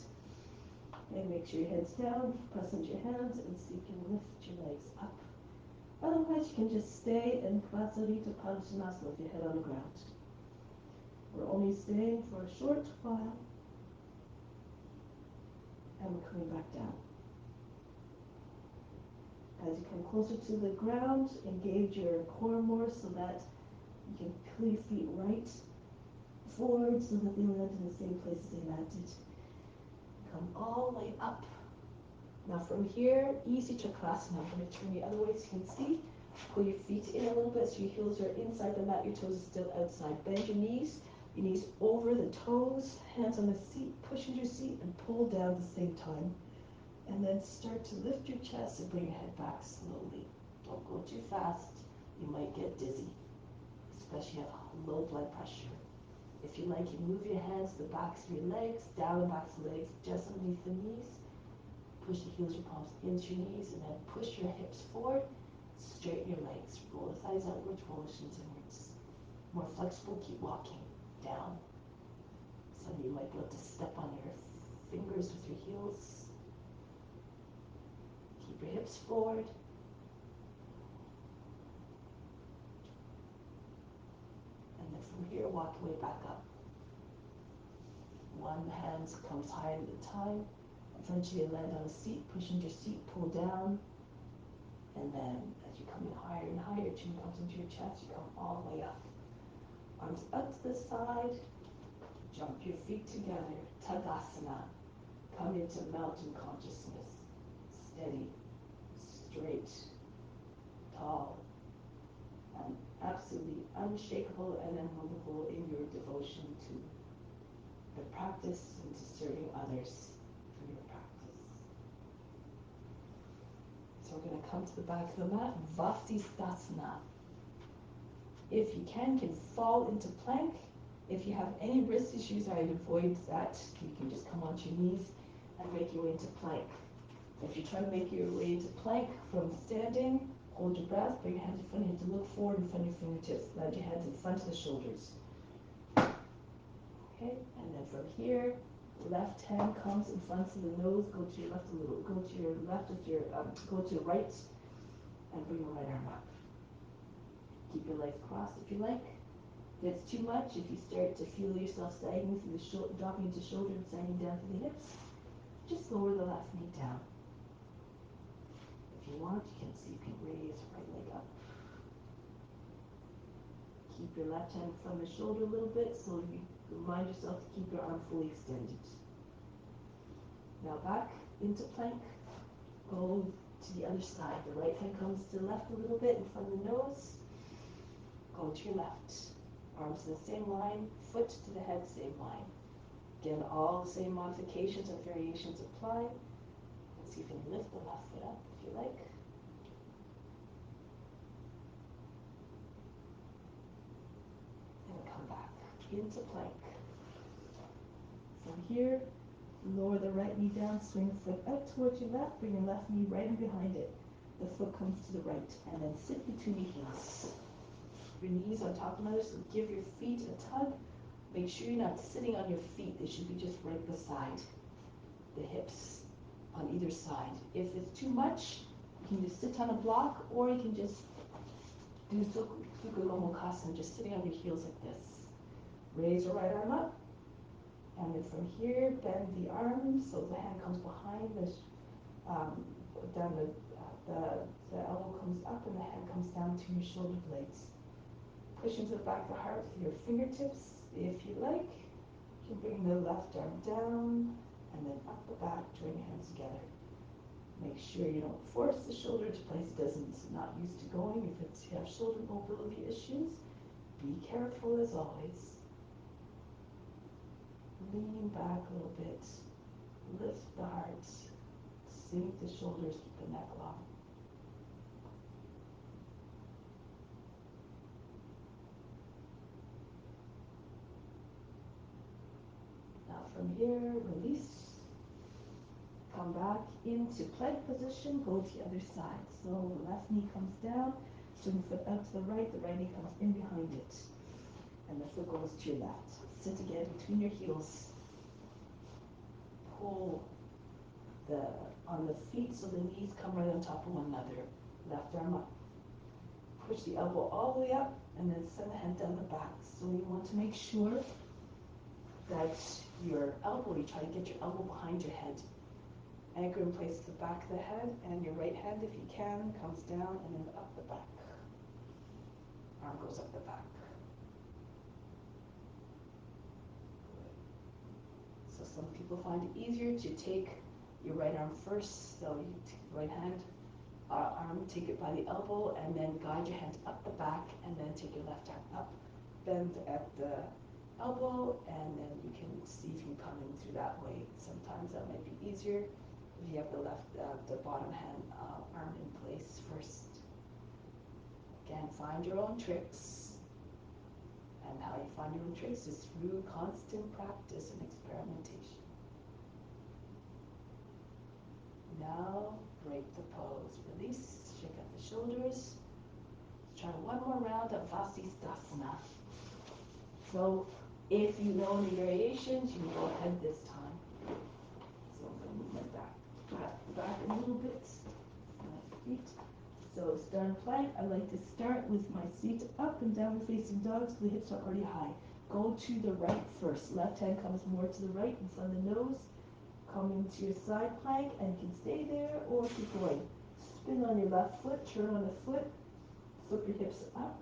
And make sure your head's down, press into your hands, and see if you can lift your legs up. Otherwise, you can just stay in Pasarita Padottanasana with your head on the ground. We're only staying for a short while, and we're coming back down. As you come closer to the ground, engage your core more so that you can pull your feet right forward so that they land in the same place as they landed. Come all the way up. Now from here, easy Chakrasana. I'm going to turn the other way so you can see. Pull your feet in a little bit so your heels are inside the mat, your toes are still outside. Bend your knees over the toes, hands on the seat, push into your seat and pull down at the same time. And then start to lift your chest and bring your head back slowly. Don't go too fast, you might get dizzy, especially if you have low blood pressure. If you like, you move your hands to the backs of your legs, down the backs of the legs, just underneath the knees. Push the heels of your palms into your knees and then push your hips forward. Straighten your legs. Roll the thighs outwards, roll the shins inwards. More flexible, keep walking down. Some of you might be able to step on your fingers with your heels. Keep your hips forward. From here, walk your way back up. One hand comes higher at a time. Eventually land on a seat, push into your seat, pull down. And then as you come in higher and higher, your chin comes into your chest, you come all the way up. Arms up to the side, jump your feet together, Tadasana. Come into mountain consciousness, steady, straight, tall, and absolutely unshakable and immovable in your devotion to the practice and to serving others through your practice. So we're going to come to the back of the mat, Vasisthasana. If you can fall into plank. If you have any wrist issues, I'd avoid that. You can just come onto your knees and make your way into plank. If you try to make your way into plank from standing, hold your breath, bring your hands in front, you have to look forward in front of your fingertips. Land your hands in front of the shoulders. Okay, and then from here, left hand comes in front of the nose, go to your left a little, go to your left with your, go to your right, and bring your right arm up. Keep your legs crossed if you like. If it's too much, if you start to feel yourself sagging through the shoulder, dropping into shoulder and sagging down to the hips, just lower the left knee down. If you want, you can see if you can raise your right leg up. Keep your left hand from the shoulder a little bit, so you remind yourself to keep your arm fully extended. Now back into plank. Go to the other side. The right hand comes to the left a little bit in front of the nose. Go to your left. Arms in the same line, foot to the head, same line. Again, all the same modifications and variations apply. And see if you can lift the left foot up if you like. And come back into plank. From here, lower the right knee down, swing the foot out towards your left, bring your left knee right in behind it. The foot comes to the right, and then sit between your heels. Your knees on top of another, so give your feet a tug. Make sure you're not sitting on your feet. They should be just right beside the hips on either side. If it's too much, you can just sit on a block, or you can just do Sukha Gomukhasana, just sitting on your heels like this. Raise your right arm up, and then from here, bend the arm so the hand comes behind the elbow comes up and the hand comes down to your shoulder blades. Push into the back of the heart with your fingertips. If you like, you can bring the left arm down and then up the back, join your hands together. Make sure you don't force the shoulder to place it's not used to going. If you have shoulder mobility issues, be careful as always. Lean back a little bit. Lift the heart. Sink the shoulders, keep the neck long. From here, release. Come back into plank position, go to the other side. So the left knee comes down, swing the foot out to the right knee comes in behind it. And the foot goes to your left. Sit again between your heels. Pull on the feet so the knees come right on top of one another. Left arm up. Push the elbow all the way up and then send the hand down the back. So you want to make sure that your elbow, you try to get your elbow behind your head. Anchor in place at the back of the head, and your right hand, if you can, comes down and then up the back. Arm goes up the back. Good. So some people find it easier to take your right arm first, so you take the right hand, arm, take it by the elbow, and then guide your hand up the back, and then take your left arm up. Bend at the elbow, and then you can see if you come in through that way. Sometimes that might be easier if you have the bottom hand arm in place first. Again, find your own tricks, and how you find your own tricks is through constant practice and experimentation. Now break the pose. Release, shake up the shoulders. Let's try one more round of Vasisthasana. So if you know any variations, you can go ahead this time. So I'm going to move my back a little bit. My feet So starting plank, I like to start with my feet up and downward facing dog so the hips are already high. Go to the right first. Left hand comes more to the right in front of the nose. Come into your side plank and you can stay there or keep going. Spin on your left foot, turn on the foot, flip your hips up,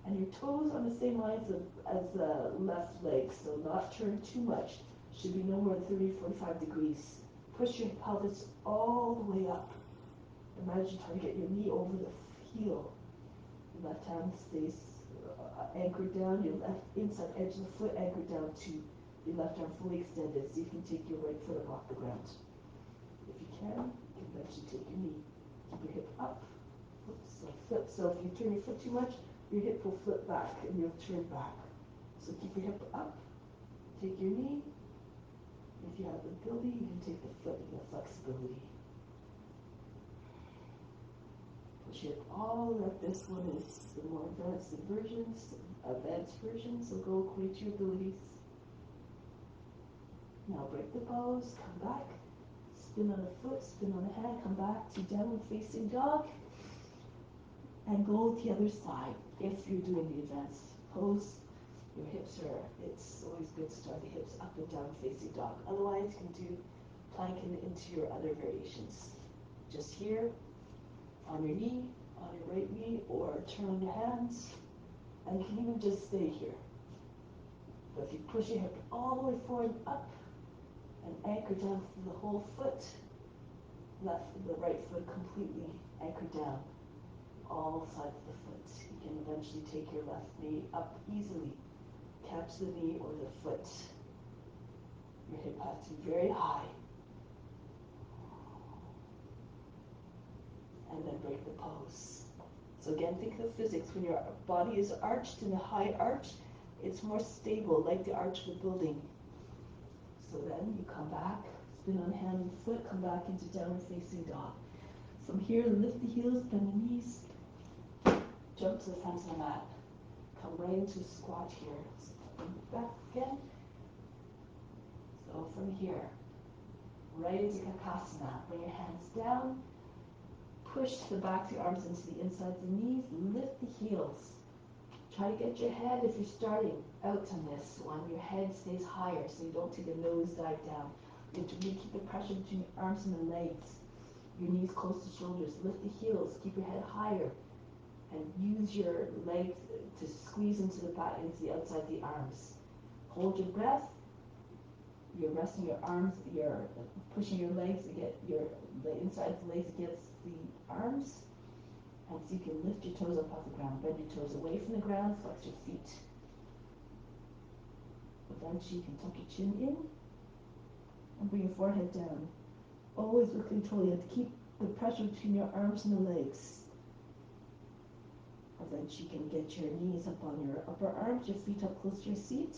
and your toes on the same lines as the left leg, so not turn too much. Should be no more than 30, 45 degrees. Push your pelvis all the way up. Imagine trying to get your knee over the heel. Your left hand stays anchored down, your left inside edge of the foot anchored down to your left arm fully extended, so you can take your right foot up off the ground. If you can eventually take your knee. Keep your hip up. So flip. So if you turn your foot too much, your hip will flip back and you'll turn back. So keep your hip up. Take your knee. If you have the ability, you can take the foot and the flexibility. Push it all up. This one is the more advanced version, so go according to your abilities. Now break the bows, come back, spin on the foot, spin on the hand, come back to downward facing dog, and go the other side. If you're doing the advanced pose, your hips are, it's always good to start the hips up and down facing dog. Otherwise, you can do planking into your other variations. Just here, on your knee, on your right knee, or turn on your hands, and you can even just stay here. But if you push your hip all the way forward up, and anchor down through the whole foot, the right foot completely anchored down, all sides of the foot. You can eventually take your left knee up easily, catch the knee or the foot. Your hip has to be very high. And then break the pose. So again, think of physics. When your body is arched in a high arch, it's more stable, like the arch of a building. So then you come back, spin on hand and foot, come back into downward facing dog. From here, lift the heels, bend the knees, jump to the front of the mat. Come right into a squat here. So back again. So from here, right into Kakasana. Bring your hands down. Push the backs of your arms into the insides of the knees. Lift the heels. Try to get your head, if you're starting out on this one, your head stays higher so you don't take a nose dive down. You have to really keep the pressure between your arms and the legs. Your knees close to shoulders. Lift the heels. Keep your head higher. And use your legs to squeeze into the back, into the outside of the arms. Hold your breath. You're resting your arms, you're pushing your legs to get the inside of the legs against the arms. And so you can lift your toes up off the ground. Bend your toes away from the ground, flex your feet. Eventually you can tuck your chin in and bring your forehead down. Always with control. You have to keep the pressure between your arms and the legs. Eventually you can get your knees up on your upper arms, your feet up close to your seat.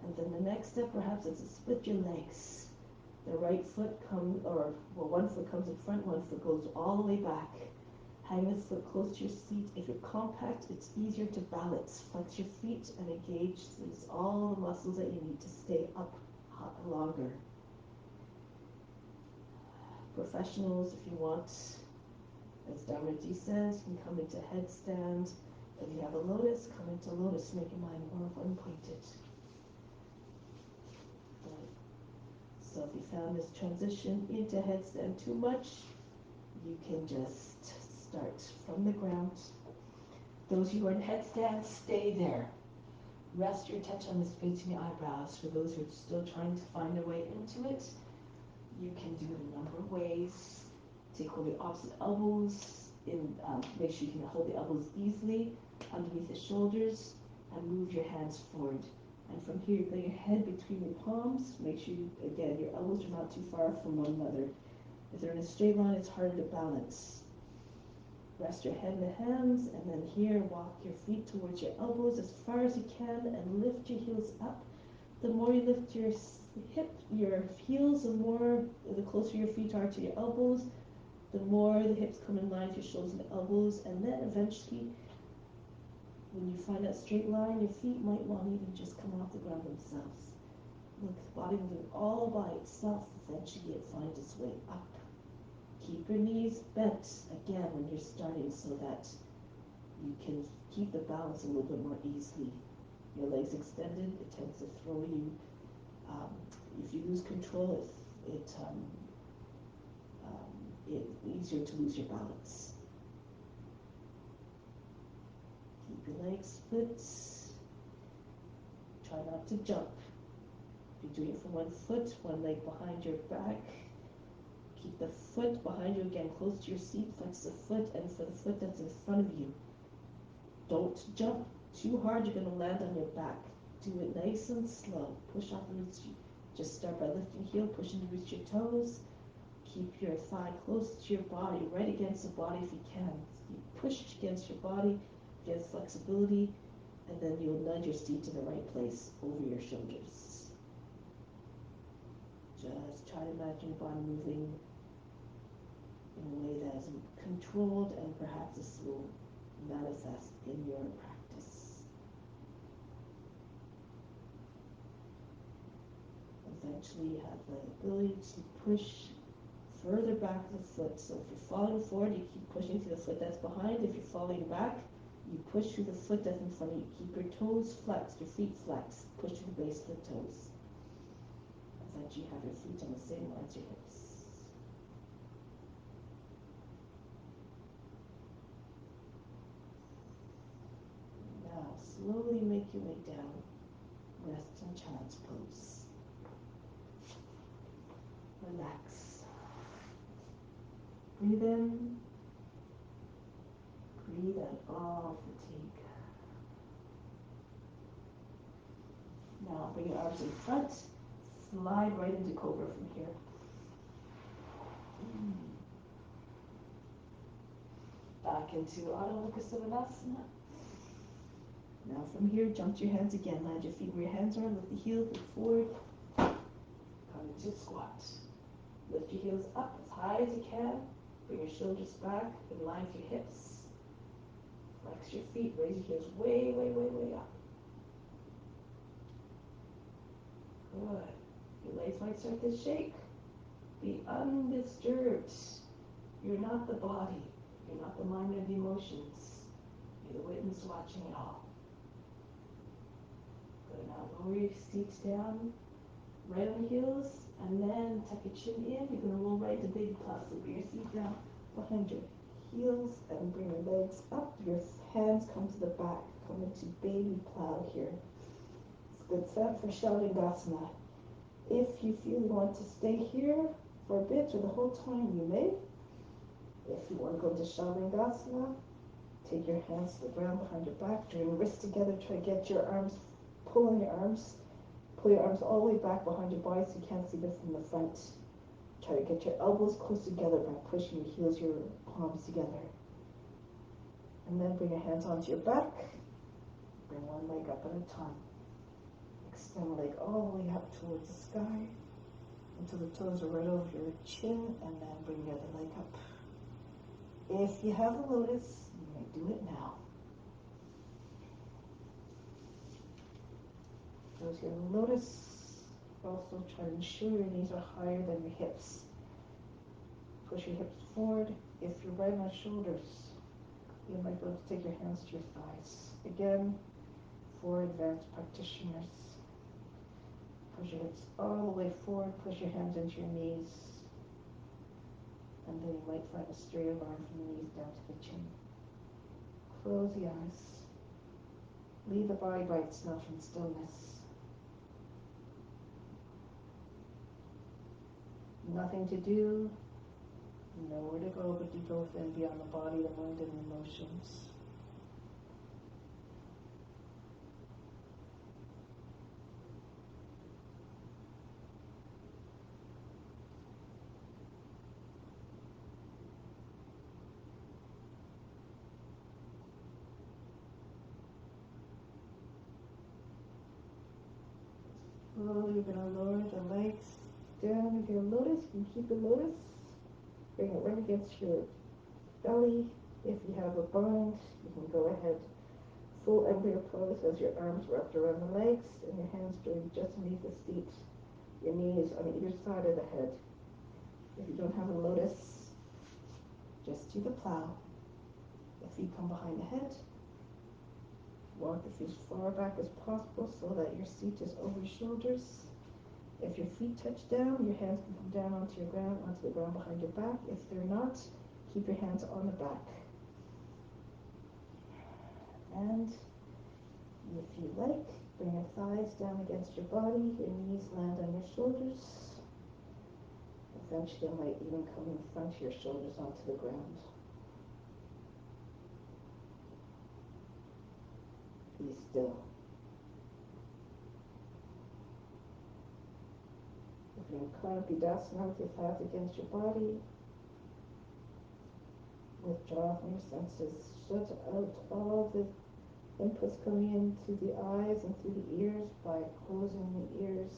And then the next step perhaps is to split your legs. The right foot comes, one foot comes in front, one foot goes all the way back. Hang this foot close to your seat. If you're compact, it's easier to balance. Flex your feet and engage all the muscles that you need to stay up longer. Professionals, if you want, as Dharma says, you can come into headstand. If you have a lotus, come into lotus. Make your mind more unpointed. So if you found this transition into headstand too much, you can just start from the ground. Those who are in headstand, stay there. Rest your attention on the space in your eyebrows. For those who are still trying to find their way into it, you can do it a number of ways. Take hold of your opposite elbows. Make sure you can hold the elbows easily underneath the shoulders and move your hands forward. And from here, you bring your head between your palms. Make sure, again, your elbows are not too far from one another. If they're in a straight line, it's harder to balance. Rest your head in the hands, and then here, walk your feet towards your elbows as far as you can, and lift your heels up. The more you lift your heels, the closer your feet are to your elbows, the more the hips come in line with your shoulders and the elbows, and then eventually, when you find that straight line, your feet might want to even just come off the ground themselves. Look, the body moving all by itself, eventually it finds its way up.
Keep your knees bent again when you're starting so that you can keep the balance a little bit more easily. Your legs extended, it tends to throw you. If you lose control, it's easier to lose your balance. Keep your legs split. Try not to jump. If you're doing it from one foot, one leg behind your back, keep the foot behind you again, close to your seat, flex the foot, and for the foot that's in front of you, don't jump too hard, you're going to land on your back. Do it nice and slow. Push off the roots. Just start by lifting heel, pushing the roots to your toes. Keep your thigh close to your body, right against the body if you can. You push against your body, get flexibility, and then you'll nudge your seat to the right place over your shoulders. Just try to imagine your body moving in a way that is controlled, and perhaps this will manifest in your practice. Eventually you have the ability to push further back the foot. So if you're falling forward, you keep pushing through the foot that's behind. If you're falling back, you push through the foot that's in front of you. Keep your toes flexed, your feet flexed. Push through the base of the toes. Eventually you have your feet on the same line as your hips. Now slowly make your way down. Rest in child's pose. Relax. Breathe in. Breathe out all fatigue. Now bring your arms in front. Slide right into cobra from here. Back into all-encompassing. Now from here, jump to your hands again. Land your feet where your hands are. Lift the heels, look forward. Come into squat. Lift your heels up as high as you can. Bring your shoulders back in line with your hips. Flex your feet. Raise your heels way, way, way, way up. Good. Your legs might start to shake. Be undisturbed. You're not the body. You're not the mind and the emotions. You're the witness watching it all. Good. Now lower your seat down, right on the heels, and then tuck your chin in. You're going to roll right to big plus. So bring your seat down behind your heels and bring your legs up. Your hands come to the back. Come into baby plow here. It's a good set for Shavasana. If you feel you want to stay here for a bit or the whole time, you may. If you want to go into Shavasana, take your hands to the ground behind your back, draw your wrists together, try to get your arms, pull your arms all the way back behind your body so you can't see this from the front. Try to get your elbows close together by pushing your heels, your palms together. And then bring your hands onto your back. Bring one leg up at a time. Extend the leg all the way up towards the sky until the toes are right over your chin, and then bring the other leg up. If you have a lotus, you may do it now. Those here in the lotus, also try to ensure your knees are higher than your hips. Push your hips forward. If you're right on shoulders, you might be able to take your hands to your thighs. Again, for advanced practitioners, push your hips all the way forward, push your hands into your knees, and then you might find a straighter line from the knees down to the chin. Close the eyes. Lead the body by itself in stillness. Nothing to do, nowhere to go but deeper within, beyond the body, the mind, and the emotions. Slowly you're going to lower the legs down. If you're a lotus, you can keep a lotus. Bring it right against your belly. If you have a bind, you can go ahead. Full embryo pose as your arms wrapped around the legs and your hands joined just beneath the seat. Your knees on either side of the head. If you don't have a lotus, Just do the plow. The feet come behind the head. Walk the feet as far back as possible so that your seat is over your shoulders. If your feet touch down, your hands can come down onto the ground behind your back. If they're not, keep your hands on the back. And if you like, bring your thighs down against your body, your knees land on your shoulders. Eventually, I might even come in front of your shoulders onto the ground. Be still. If you're in Kanapidasana with your thighs against your body, withdraw from your senses. Shut out all the inputs coming into the eyes and through the ears by closing the ears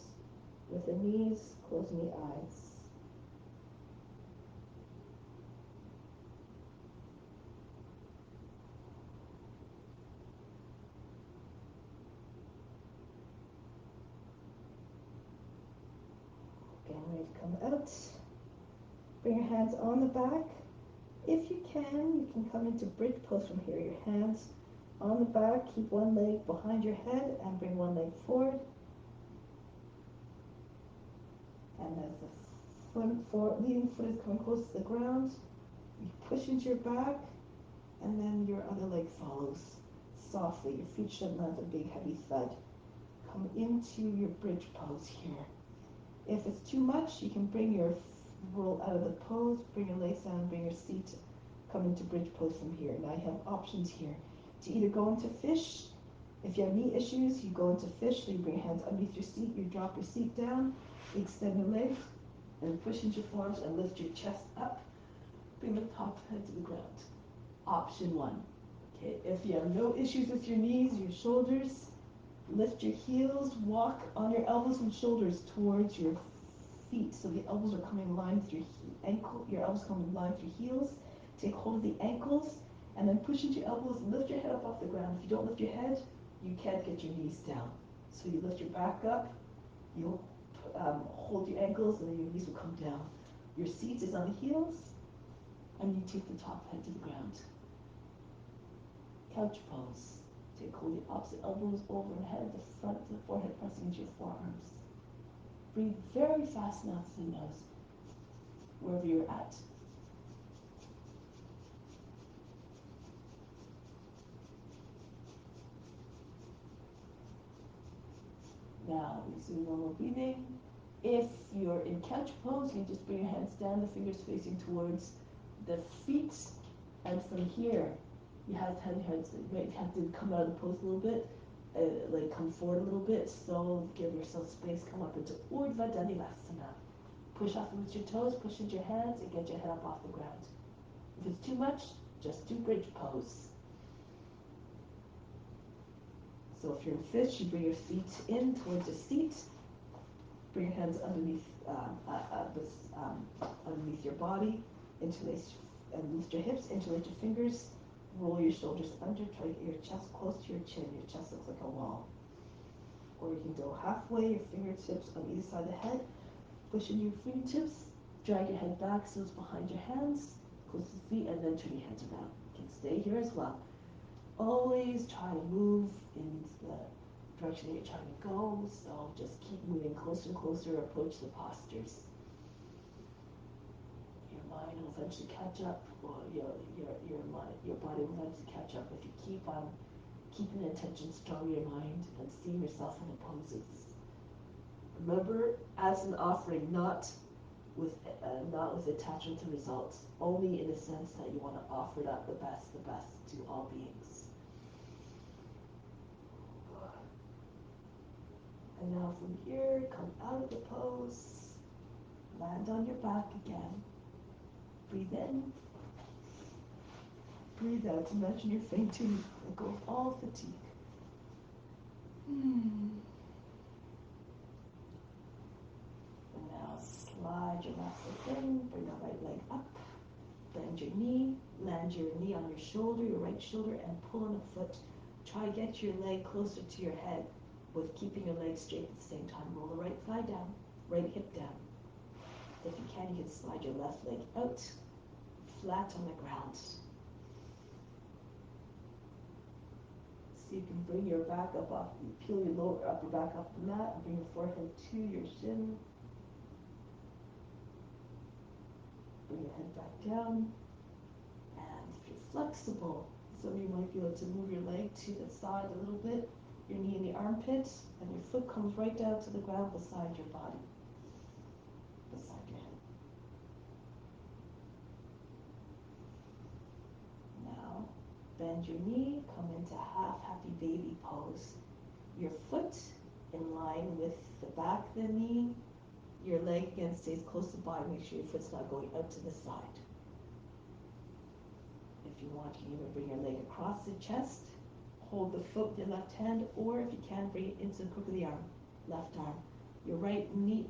with the knees, closing the eyes. Getting ready to come out. Bring your hands on the back. If you can come into bridge pose from here. Your hands on the back, keep one leg behind your head and bring one leg forward. And as the leading foot is coming close to the ground, you push into your back, and then your other leg follows softly. Your feet shouldn't land a big heavy thud. Come into your bridge pose here. If it's too much, you can bring your roll out of the pose, bring your legs down, bring your seat, come into bridge pose from here. Now you have options here to either go into fish. If you have knee issues, you go into fish, so you bring your hands underneath your seat, you drop your seat down, extend your legs, and push into your forearms and lift your chest up. Bring the top head to the ground. Option one. Okay, if you have no issues with your knees, your shoulders, lift your heels, walk on your elbows and shoulders towards your feet. So the elbows are coming in line with your ankle, your elbows come in line with your heels. Take hold of the ankles and then push into your elbows and lift your head up off the ground. If you don't lift your head, you can't get your knees down. So you lift your back up, you'll hold your ankles, and then your knees will come down. Your seat is on the heels, and you take the top head to the ground. Couch pose. Take hold of your opposite elbows over and head, the front of the forehead pressing into your forearms. Breathe very fast mouth to the nose, wherever you're at. Now, resume normal breathing. If you're in couch pose, you just bring your hands down, the fingers facing towards the feet, and from here, you have to have your hands, you have to come out of the pose a little bit, like come forward a little bit, so give yourself space, come up into Urdhva Dhanurasana. Push off with your toes, push into your hands, and get your head up off the ground. If it's too much, just do bridge pose. So if you're in fish, you bring your feet in towards your seat. Bring your hands underneath underneath your body. Interlace and lift your hips. Interlace your fingers. Roll your shoulders under. Try to get your chest close to your chin. Your chest looks like a wall. Or you can go halfway. Your fingertips on either side of the head. Push in your fingertips. Drag your head back so it's behind your hands. Close to the feet, and then turn your hands around. You can stay here as well. Always try to move in the direction that you're trying to go, so just keep moving closer and closer, approach the postures. Your mind will eventually catch up, or your body will eventually catch up if you keep on keeping the attention strong in your mind and seeing yourself in the poses. Remember, as an offering, not with attachment to results, only in the sense that you want to offer it up the best to all beings. And now from here, come out of the pose, land on your back again. Breathe in, breathe out. Imagine you're fainting, let go of all fatigue. And now slide your left leg in, bring your right leg up, bend your knee, land your knee on your shoulder, your right shoulder, and pull on a foot. Try to get your leg closer to your head with keeping your legs straight at the same time. Roll the right thigh down, right hip down. If you can slide your left leg out, flat on the ground. So you can bring your back up off, peel your lower upper back off the mat and bring your forehead to your shin. Bring your head back down. And if you're flexible, some of you might be able to move your leg to the side a little bit, your knee in the armpit, and your foot comes right down to the ground beside your body, beside your head. Now, bend your knee, come into half happy baby pose. Your foot in line with the back of the knee, your leg again stays close to the body, make sure your foot's not going out to the side. If you want, you can even bring your leg across the chest, hold the foot with your left hand, or if you can, bring it into the crook of the arm, left arm. Your right knee,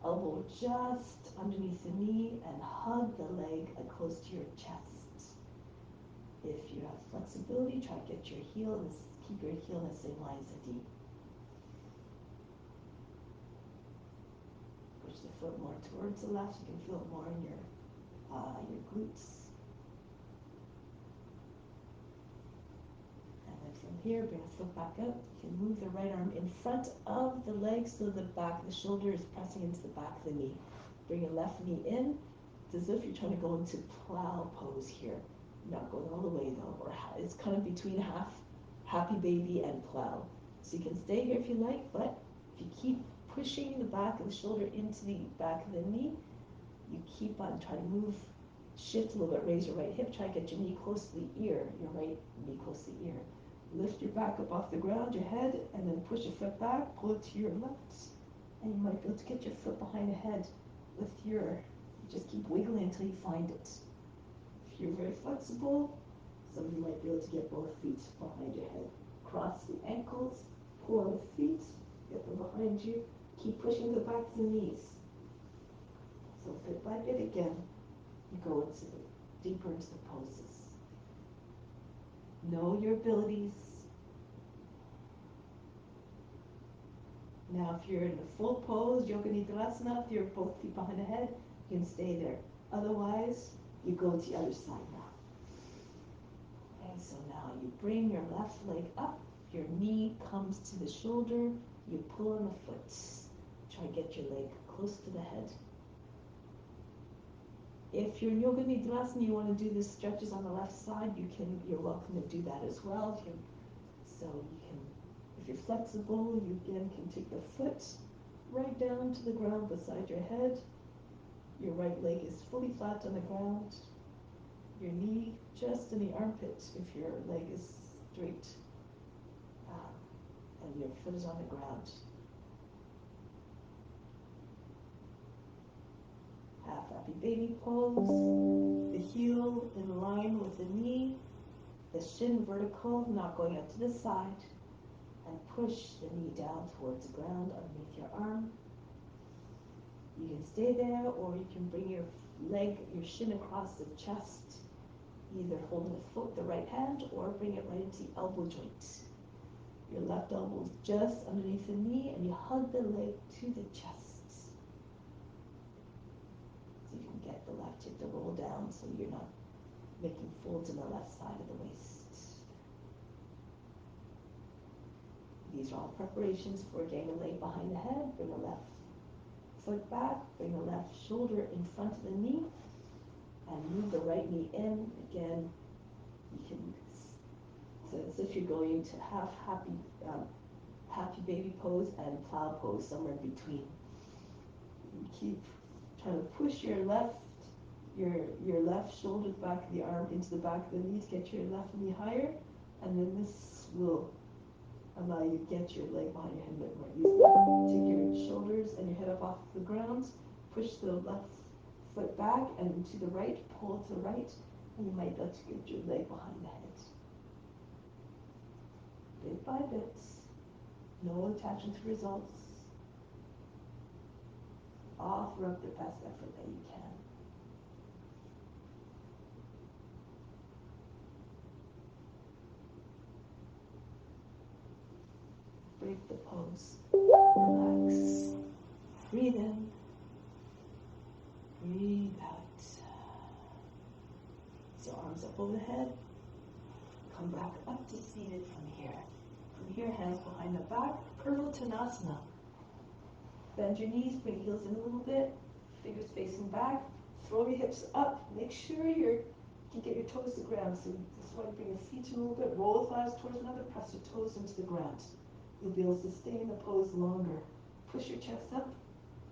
elbow just underneath the knee, and hug the leg close to your chest. If you have flexibility, try to get your heel, keep your heel in the same line as the knee. Push the foot more towards the left, you can feel it more in your glutes. From here, bring the foot back up. You can move the right arm in front of the leg so the back, the shoulder is pressing into the back of the knee. Bring your left knee in. It's as if you're trying to go into plow pose here. Not going all the way though, or it's kind of between half happy baby and plow. So you can stay here if you like, but if you keep pushing the back of the shoulder into the back of the knee, you keep on trying to move, shift a little bit, raise your right hip, try to get your knee close to the ear, your right knee close to the ear. Lift your back up off the ground, your head, and then push your foot back, pull it to your left, and you might be able to get your foot behind the head with just keep wiggling until you find it. If you're very flexible, some of you might be able to get both feet behind your head. Cross the ankles, pull on the feet, get them behind you, keep pushing the back of the knees. So bit by bit again, you go deeper into the poses. Know your abilities. Now, if you're in a full pose, Yoga Nidrasana, if you're both feet behind the head, you can stay there. Otherwise, you go to the other side now. Okay, so now you bring your left leg up, your knee comes to the shoulder, you pull on the foot. Try to get your leg close to the head. If you're in Yoga Nidrasana, you want to do the stretches on the left side, you're welcome to do that as well. If you're flexible, you again can take the foot right down to the ground beside your head. Your right leg is fully flat on the ground. Your knee just in the armpit if your leg is straight. And your foot is on the ground. Half happy baby pose. The heel in line with the knee. The shin vertical, not going out to the side. And push the knee down towards the ground underneath your arm. You can stay there, or you can bring your shin across the chest, either holding the foot with the right hand, or bring it right into the elbow joint. Your left elbow is just underneath the knee, and you hug the leg to the chest. So you can get the left hip to roll down so you're not making folds on the left side of the waist. These are all preparations for getting the leg behind the head. Bring the left foot back, bring the left shoulder in front of the knee, and move the right knee in. Again, so it's as if you're going to half happy baby pose and plow pose, somewhere in between. You keep trying to push your left shoulder, the back of the arm, into the back of the knee to get your left knee higher, and then this will allow you to get your leg behind your head a bit more easily. Take your shoulders and your head up off the ground, push the left foot back and to the right, pull to the right, and you might be able to get your leg behind the head. Bit by bit, no attachment to results. Offer up the best effort that you can. Break the pose. Relax. Breathe in. Breathe out. pull the head. Come back up to seated from here. From here, hands behind the back, Purvottanasana. Bend your knees, bring heels in a little bit, fingers facing back, throw your hips up, make sure you get your toes to the ground. So this is why you bring your feet in a little bit, roll the thighs towards another, press your toes into the ground. You'll be able to stay in the pose longer. Push your chest up,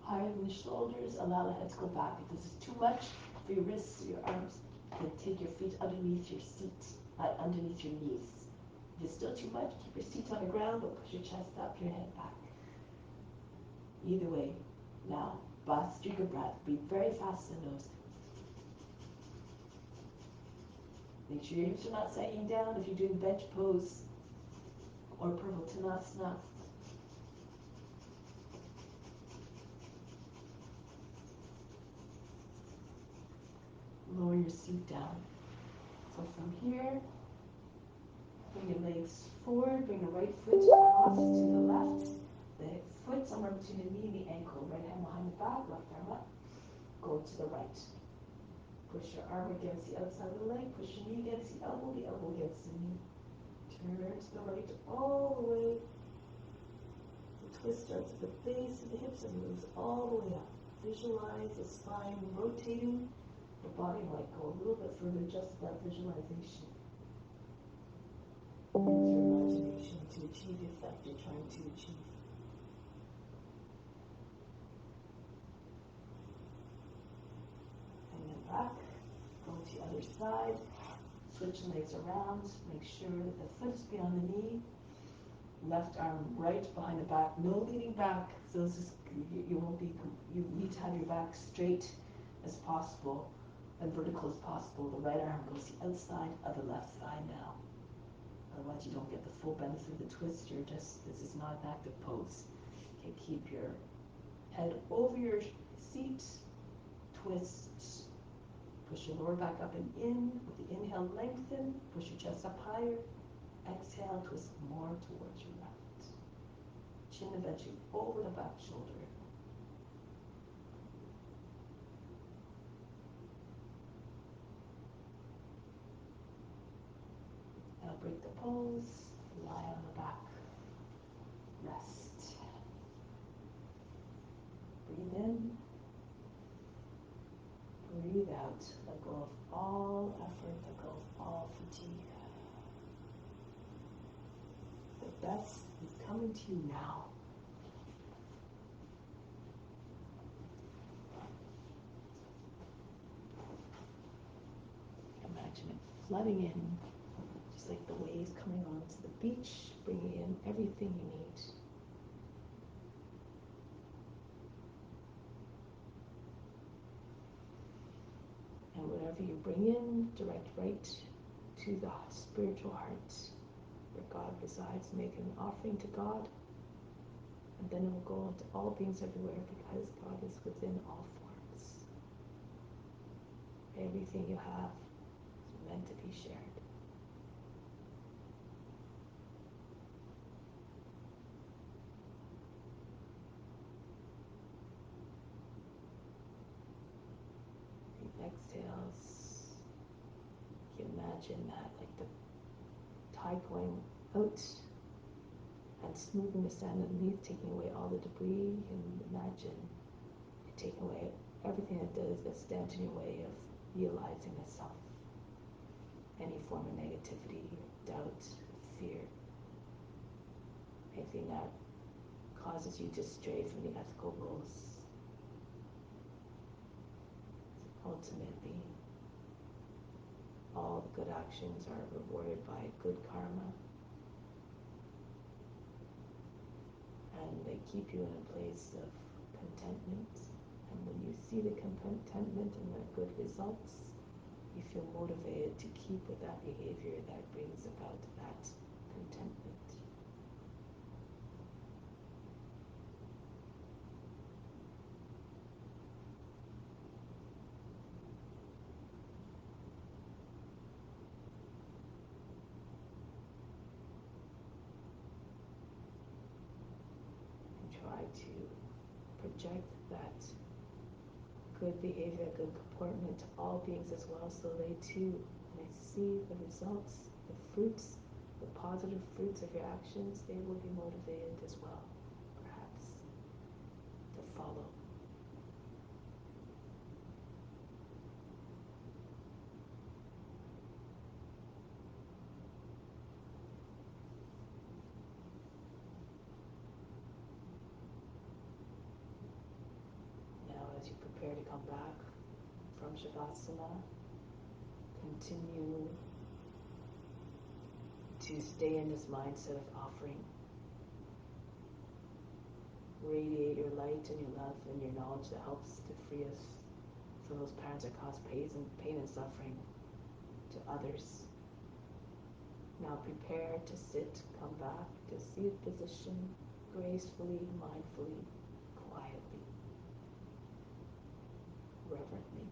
higher than the shoulders, allow the head to go back. If this is too much for your wrists or your arms, then take your feet underneath your seat, underneath your knees. If it's still too much, keep your seat on the ground, but push your chest up, your head back. Either way. Now, Bhastrika breath. Breathe very fast in the nose. Make sure your hips are not sagging down if you're doing bench pose or Purvottanasana. Lower your seat down. So from here, bring your legs forward, bring the right foot across to the left. The foot somewhere between the knee and the ankle. Right hand behind the back, left arm up. Go to the right. Push your arm against the outside of the leg. Push your knee against the elbow against the knee. Turn to the right all the way. The twist starts at the base of the hips and moves all the way up. Visualize the spine rotating. The body might go a little bit further just with that visualization. Use your imagination to achieve the effect you're trying to achieve. And then back, go to the other side, switch the legs around, make sure that the foot is beyond the knee, left arm right behind the back, no leaning back, so this is, you need to have your back straight as possible and vertical as possible. The right arm goes the outside of the left thigh now. Otherwise you don't get the full benefit of the twist. This is not an active pose. Okay, keep your head over your seat, twist, push your lower back up and in. With the inhale, lengthen, push your chest up higher. Exhale, twist more towards your left. Chin eventually over the back shoulder. Now break the pose, lie on the back, rest. Breathe in, breathe out. Let go of all effort, let go of all fatigue. The best is coming to you now. Imagine it flooding in, just like the waves coming onto the beach, bringing in everything you need. And whatever you bring in, direct right to the spiritual heart where God resides. Make an offering to God, and then it will go into all beings everywhere because God is within all forms. Everything you have is meant to be shared. The exhales, you imagine that like the tide going out and smoothing the sand underneath, taking away all the debris. You can imagine taking away everything that stands in your way of realizing the self. Any form of negativity, doubt, fear, anything that causes you to stray from the ethical rules. Ultimately, all good actions are rewarded by good karma, and they keep you in a place of contentment. And when you see the contentment and the good results, you feel motivated to keep with that behavior that brings about that contentment. And try to project that good behavior, good comportment to all beings as well, so they too may
see the results, the fruits, the positive fruits of your actions, they will be motivated as well, perhaps, to follow. Now, as you prepare to come back from Shavasana, continue to stay in this mindset of offering. Radiate your light and your love and your knowledge that helps to free us from those patterns that cause pain and suffering to others. Now prepare to sit, come back to seated position, gracefully, mindfully, quietly, reverently.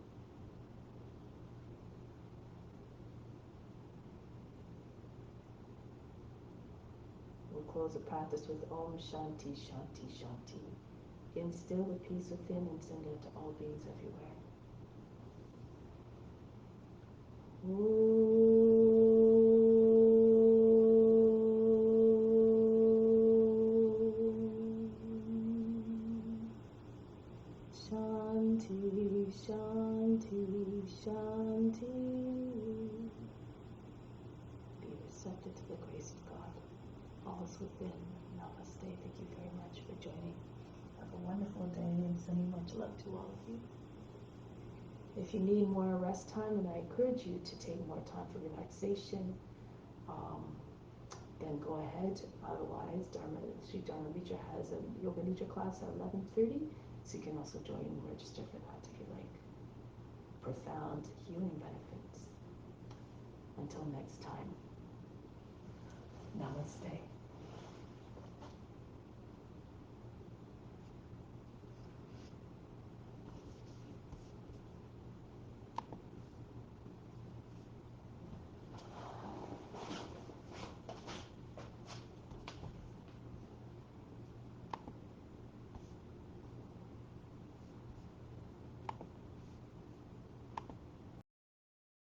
We'll close the practice with Om Shanti Shanti Shanti. Instill the peace within and send it to all beings everywhere. Shanti, Shanti, Shanti. Be receptive to the grace of God. All is within. Namaste. Thank you very much for joining. Have a wonderful day and sending much love to all of you. If you need more rest time, and I encourage you to take more time for relaxation, then go ahead. Otherwise, Sri Dharma Mitra has a yoga nidra class at 11:30, so you can also join and register for that if you like. Profound healing benefits. Until next time, namaste.